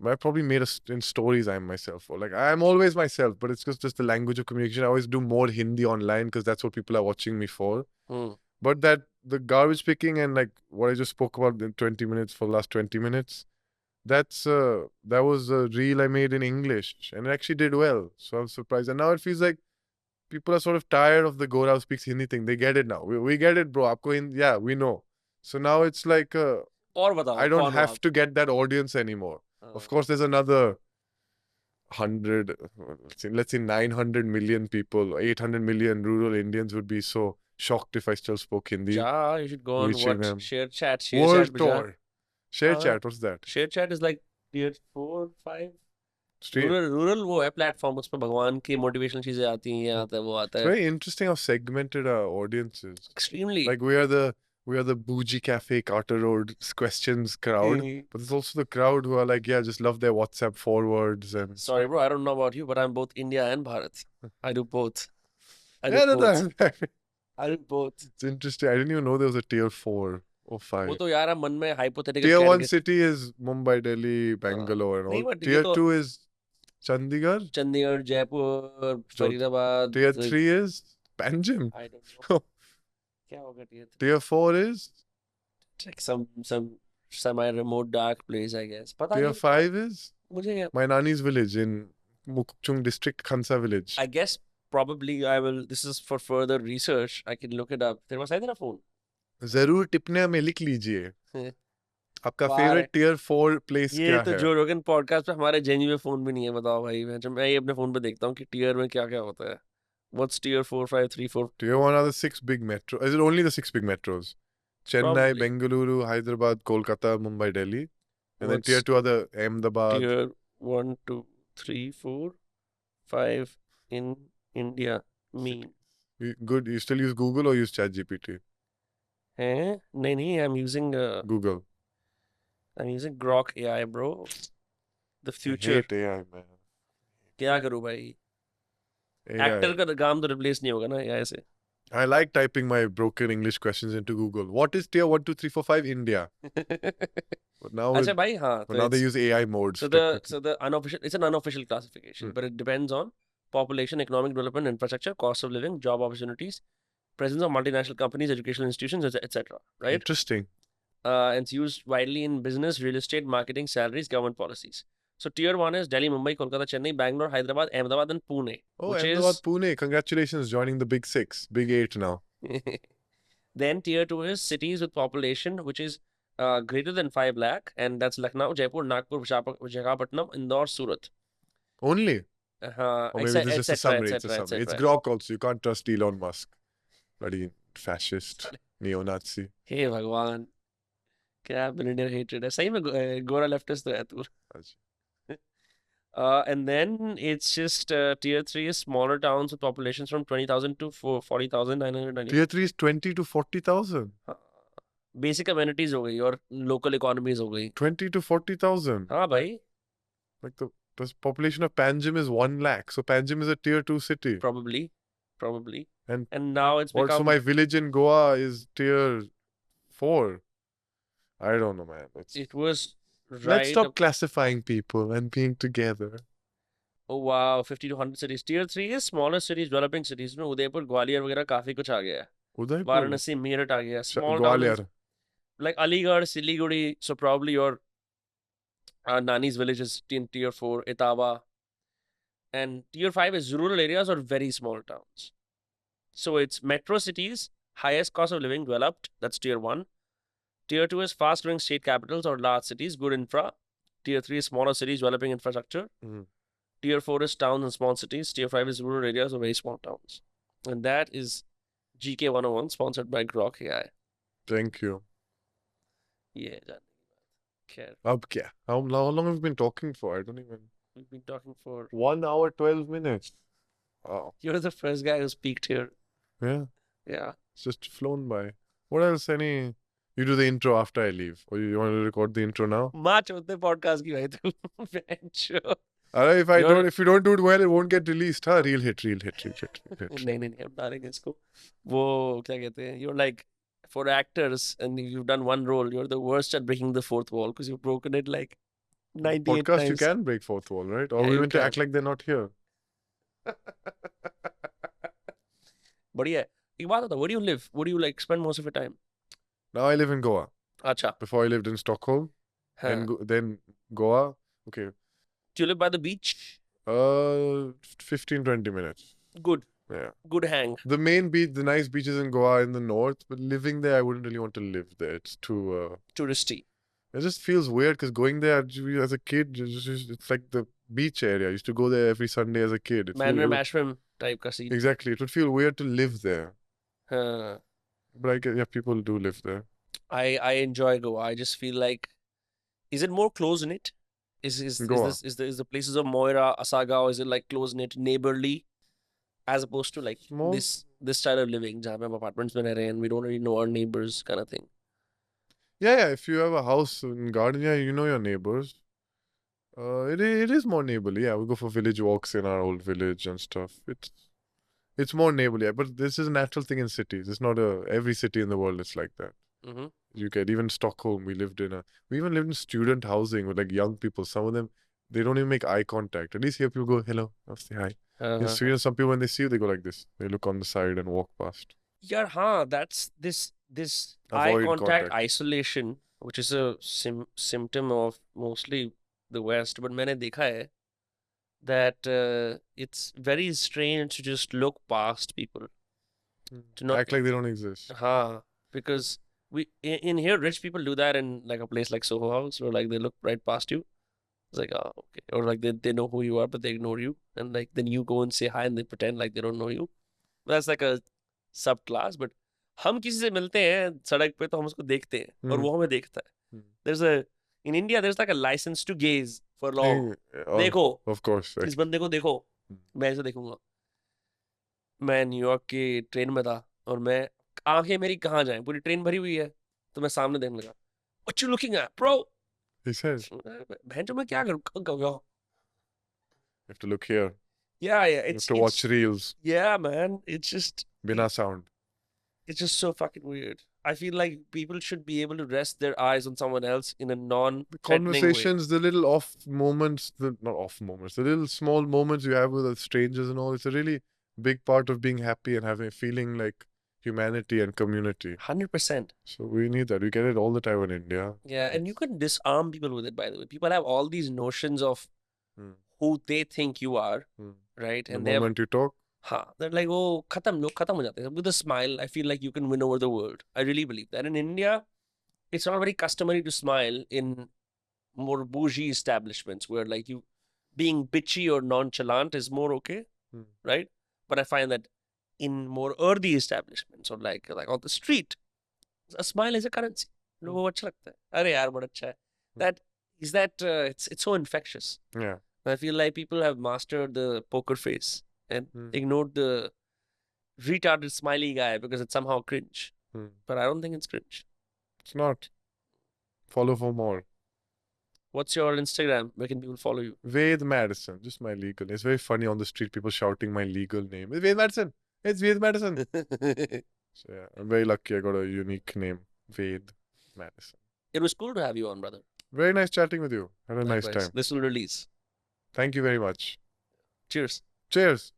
I probably made in stories I'm myself, or like I'm always myself, but it's just the language of communication. I always do more Hindi online because that's what people are watching me for. But the garbage picking and like what I just spoke about in 20 minutes for the last 20 minutes, that was a reel I made in English, and it actually did well. So I'm surprised. And now it feels like people are sort of tired of the Gora who speaks Hindi thing. They get it now. We get it, bro. Aapko Hindi, yeah, we know. So now it's like I don't have to get that audience anymore. Of course, there's another 100, let's say 900 million people, 800 million rural Indians would be so shocked if I still spoke Hindi. Yeah, you should go on what? Share chat. World tour. Share chat, what's that? Share chat is like tier 4, 5. Rural वो है platform, उस पर भगवान की motivational चीजें आती हैं, ये आता है, वो आता है. It's very interesting how segmented our audience is. Extremely. Like we are the bougie cafe Carter Road questions crowd, but there's also the crowd who are like, yeah, just love their WhatsApp forwards and. Sorry, bro, I don't know about you, but I'm both India and Bharat. I do both. I do both. I'll do both. It's interesting. I didn't even know there was a tier 4 or 5. वो तो यार हम मन में hypothetical Tier 1 category. city is Mumbai, Delhi, Bangalore and नहीं, all. but ये Tier तो 2 is Chandigarh. Chandigarh, Jaipur, Faridabad. Tier 3 is Panjim. I don't know. क्या होगा tier 3? Tier 4 is? It's like some semi-remote dark place, I guess. पता Tier नहीं. 5 is? मुझे My Nani's village in Mukchung district, Khansa village. I guess probably I will. This is for further research. I can look it up. There was either a phone. जरूर टिप्पणी में लिख लीजिए आपका वाह फेवरेट रे। टियर 4 प्लेस ये क्या तो है? जो रोगन पॉडकास्ट पे हमारे जेन्यू में फोन भी नहीं है, बताओ भाई। मैं ये अपने फोन पे देखता हूँ कि टियर में क्या क्या होता है. What's tier 4, 5, 3, 4? Tier 1 are the 6 big metros. Is it only the 6 big metros? Chennai, Probably. Bengaluru, Hyderabad, Kolkata, Mumbai, Delhi. And then What's tier 2 are the Ahmedabad. tier 1, 2, 3, 4, 5 in India mean? Good. You still use Google or use ChatGPT? हैं? नहीं, I'm using Google. I'm using Grok AI, bro. The future. I hate AI, man. क्या करूँ भाई? AI. Actor का काम तो replace नहीं होगा ना AI से. I like typing my broken English questions into Google. What is tier 1, 2, 3, 4, 5 India? But now, अच्छा भाई, हाँ. but now they use AI modes. So the unofficial, it's an unofficial classification, but it depends on population, economic development, infrastructure, cost of living, job opportunities, presence of multinational companies, educational institutions, etc. Right? Interesting. And it's used widely in business, real estate, marketing, salaries, government policies. So tier 1 is Delhi, Mumbai, Kolkata, Chennai, Bangalore, Hyderabad, Ahmedabad, and Pune. Oh, which Ahmedabad, is... Pune. Congratulations joining the big 6, big 8 now. Then tier 2 is cities with population which is greater than 5 lakh, and that's Lucknow, Jaipur, Nagpur, Visakhapatnam, Indore, Surat. Only? Or maybe this is just a summary. It's a summary. It's Grok also. You can't trust Elon Musk. Bloody fascist, neo-Nazi. Hey भगवान, क्या billionaire hatred है. सही में गोरा leftist तो है तू. And then it's just tier 3 is smaller towns with populations from 20,000 to 40,990. Tier 3 is 20 to 40,000. Basic amenities हो गई और local economies हो गई. 20 to 40,000. हाँ भाई. Like the population of Panjim is 1 lakh. So Panjim is a tier 2 city. Probably. And Also now it's become... my village in Goa is tier 4. I don't know, man. It was right. Let's stop classifying people and being together. Oh wow, 50 to 100 cities. Tier 3 is smaller cities, developing cities. में उदयपुर, ग्वालियर वगैरह काफी कुछ आ गया है. Udaipur? Varanasi, Meerut आ गया. Small Gwalior. towns like Aligarh, Siliguri. So probably your Nani's village is in tier 4, Etawah. And tier 5 is rural areas or very small towns. So it's metro cities, highest cost of living, developed. That's tier 1. Tier 2 is fast growing state capitals or large cities, good infra. Tier 3 is smaller cities, developing infrastructure. Tier 4 is towns and small cities. Tier 5 is rural areas or very small towns. And that is GK 101, sponsored by Grok AI. Thank you. Yeah, care. Ab kya? How long have we been talking for? I don't even... We've been talking for 1 hour, 12 minutes. Wow. You're the first guy who's peaked here. Yeah. Yeah. It's just flown by. What else? You do the intro after I leave. Or you want to record the intro now? Match होते podcast की भाई तू. If you don't do it well, it won't get released. Huh? Real hit. नहीं, हम डालेंगे इसको. वो क्या कहते हैं? You're like, for actors, and you've done one role, you're the worst at breaking the fourth wall because you've broken it like 98 podcast, times. you can break fourth wall, right? Or Yeah, we you want to can. act like they're not here. बढ़िया है. एक बात बता, where do you live? Where do you like spend most of your time? Now I live in Goa. अच्छा. Before I lived in Stockholm. Then Goa. Okay. Do you live by the beach? 15-20 minutes. Good. Yeah. Good hang. The main beach, the nice beaches in Goa in the north, but living there, I wouldn't really want to live there. It's too... touristy. It just feels weird because going there as a kid, it's like the beach area. I used to go there every Sunday as a kid. Mandarin Ashram type ka scene. Exactly. It would feel weird to live there. Huh. But I guess, yeah, people do live there. I enjoy Goa. I just feel like, is it more close-knit? Is the places of Moira, Asagao, is it like close-knit, neighborly, as opposed to like this style of living, जहाँ पे हम apartments में रह रहे हैं and we don't really know our neighbors kind of thing. Yeah. If you have a house in garden, yeah, you know your neighbors. It is more neighborly. Yeah, we go for village walks in our old village and stuff. It's more neighborly, but this is a natural thing in cities. It's not every city in the world is like that. Mm-hmm. You get even Stockholm. We even lived in student housing with like young people. Some of them, they don't even make eye contact. At least here people go hello, say hi. In Sweden, some people when they see you, they go like this. They look on the side and walk past. Yeah, that's this eye Avoid contact contact. isolation, which is a symptom of mostly the West. But मैंने देखा है that it's very strange to just look past people. To not Act like they don't exist. because in here rich people do that in like a place like Soho House, where like they look right past you. It's like, oh, okay. Or like they know who you are, but they ignore you. And like then you go and say hi and they pretend like they don't know you. That's like a subclass. But हम किसी से मिलते हैं सड़क पे तो हम उसको देखते हैं और वो हमें देखता है. In India there's like a license to gaze for long. देखो. Of course. इस बंदे को देखो. मैं इसे देखूंगा. मैं न्यूयॉर्क की ट्रेन में था और मैं आंखें मेरी कहाँ जाएं, पूरी ट्रेन भरी हुई है तो मैं सामने देखने लगा. What you looking at, bro? He says. बहन जो मैं क्या करूँ? You have to look here. Yeah. You have to watch reels. Yeah, man. It's just Bina sound. It's just so fucking weird. I feel like people should be able to rest their eyes on someone else in a non-threatening conversations, way. the little off moments, the little small moments you have with strangers and all. It's a really big part of being happy and feeling like humanity and community. 100%. So we need that. We get it all the time in India. Yeah, and you can disarm people with it, by the way. People have all these notions of who they think you are, right? And the moment you talk, they're like, oh, khatam ho jate hain. With a smile, I feel like you can win over the world. I really believe that. In India, it's not very customary to smile in more bougie establishments where like you being bitchy or nonchalant is more okay, right? But I find that in more earthy establishments or like on the street, a smile is a currency. लोगों को अच्छा लगता है. अरे यार बड़ा अच्छा है. It's so infectious. Yeah. I feel like people have mastered the poker face and ignored the retarded smiley guy because it's somehow cringe. But I don't think it's cringe. It's not. Follow for more. What's your Instagram? Where can people follow you? Ved Maddison, just my legal name. It's very funny on the street, people shouting my legal name. It's Ved Maddison. It's Ved Maddison. So yeah, I'm very lucky I got a unique name. Ved Maddison. It was cool to have you on, brother. Very nice chatting with you. Had a Likewise. nice time. This will release. Thank you very much. Cheers. Cheers.